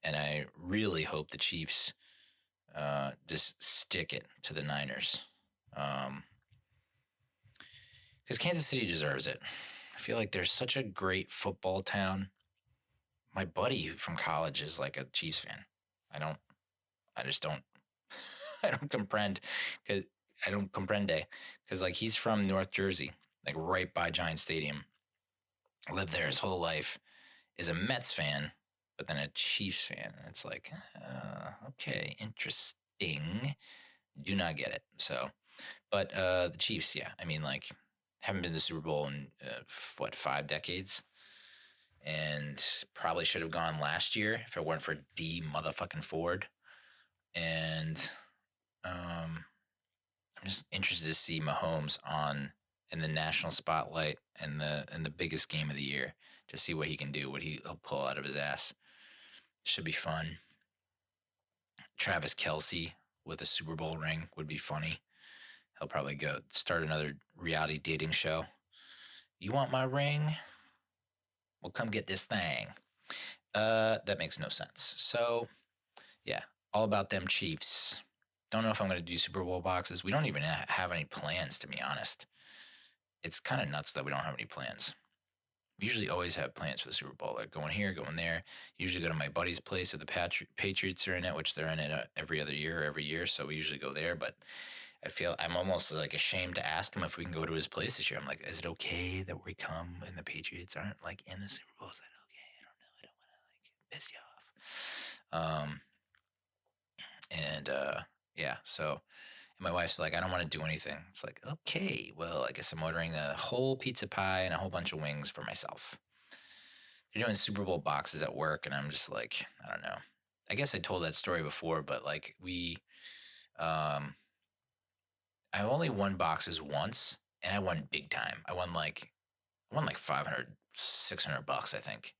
And I really hope the Chiefs just stick it to the Niners. Because Kansas City deserves it. I feel like they're such a great football town. My buddy from college is like a Chiefs fan. I just don't, I don't comprehend, because like he's from North Jersey, like right by Giant Stadium. Lived there his whole life, is a Mets fan, but then a Chiefs fan. And it's like, okay, interesting. Do not get it. So, but the Chiefs, yeah. I mean, like, haven't been to the Super Bowl in, 5 decades? And probably should have gone last year if it weren't for D motherfucking Ford. And I'm just interested to see Mahomes in the national spotlight and the biggest game of the year, to see what he can do, what he'll pull out of his ass. Should be fun. Travis Kelce with a Super Bowl ring would be funny. He'll probably go start another reality dating show. You want my ring? Well, come get this thing. That makes no sense. So, yeah, all about them Chiefs. Don't know if I'm going to do Super Bowl boxes. We don't even have any plans, to be honest. It's kind of nuts that we don't have any plans. We usually always have plans for the Super Bowl, like going here, going there. Usually go to my buddy's place if the Patriots are in it, which they're in it every other year or every year. So we usually go there. But I feel I'm almost like ashamed to ask him if we can go to his place this year. I'm like, is it okay that we come and the Patriots aren't like in the Super Bowl? Is that okay? I don't know. I don't want to like piss you off. Yeah, so and my wife's like, I don't want to do anything. It's like, okay, well, I guess I'm ordering a whole pizza pie and a whole bunch of wings for myself. They're doing Super Bowl boxes at work, and I'm just like, I don't know. I guess I told that story before, but like I only won boxes once, and I won big time. I won like 500, $600, I think.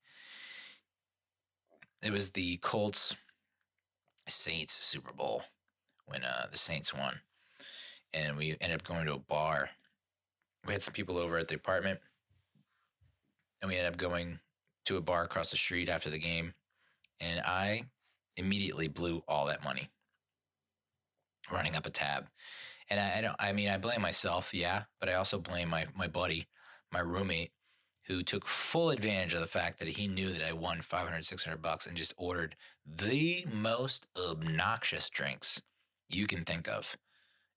It was the Colts Saints Super Bowl when the Saints won. And we ended up going to a bar. We had some people over at the apartment, and we ended up going to a bar across the street after the game. And I immediately blew all that money running up a tab. And I blame myself, yeah, but I also blame my buddy, my roommate, who took full advantage of the fact that he knew that I won 500, $600 and just ordered the most obnoxious drinks you can think of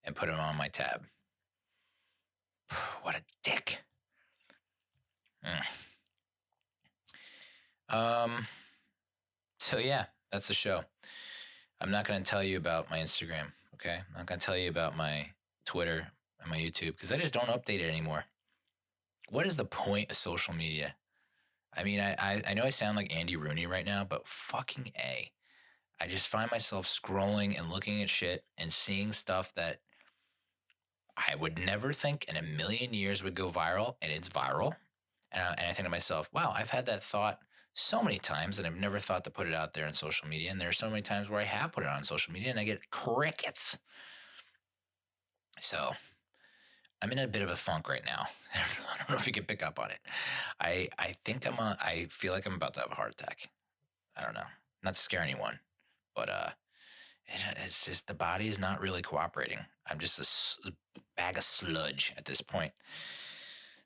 and put them on my tab. What a dick. So yeah, that's the show. I'm not going to tell you about my Instagram, okay? I'm not going to tell you about my Twitter and my YouTube, because I just don't update it anymore. What is the point of social media? I mean, I know I sound like Andy Rooney right now, but fucking A. I just find myself scrolling and looking at shit and seeing stuff that I would never think in a million years would go viral, and it's viral. And I think to myself, wow, I've had that thought so many times, and I've never thought to put it out there on social media. And there are so many times where I have put it on social media, and I get crickets. So I'm in a bit of a funk right now. I don't know if you can pick up on it. I think I feel like I'm about to have a heart attack. I don't know. Not to scare anyone, but it's just the body is not really cooperating. I'm just a bag of sludge at this point.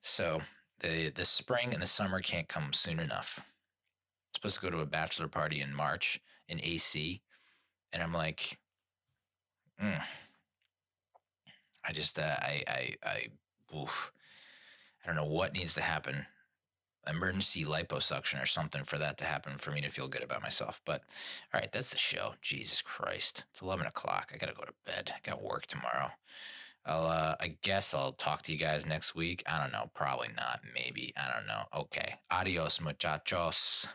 So the spring and the summer can't come soon enough. I'm supposed to go to a bachelor party in March in AC, and I'm like, I just oof. I don't know what needs to happen. Emergency liposuction or something for that to happen for me to feel good about myself. But all right, that's the show. Jesus Christ, it's 11 o'clock. I gotta go to bed. I got work tomorrow. I guess I'll talk to you guys next week. I don't know. Probably not. Maybe. I don't know. Okay. Adios, muchachos.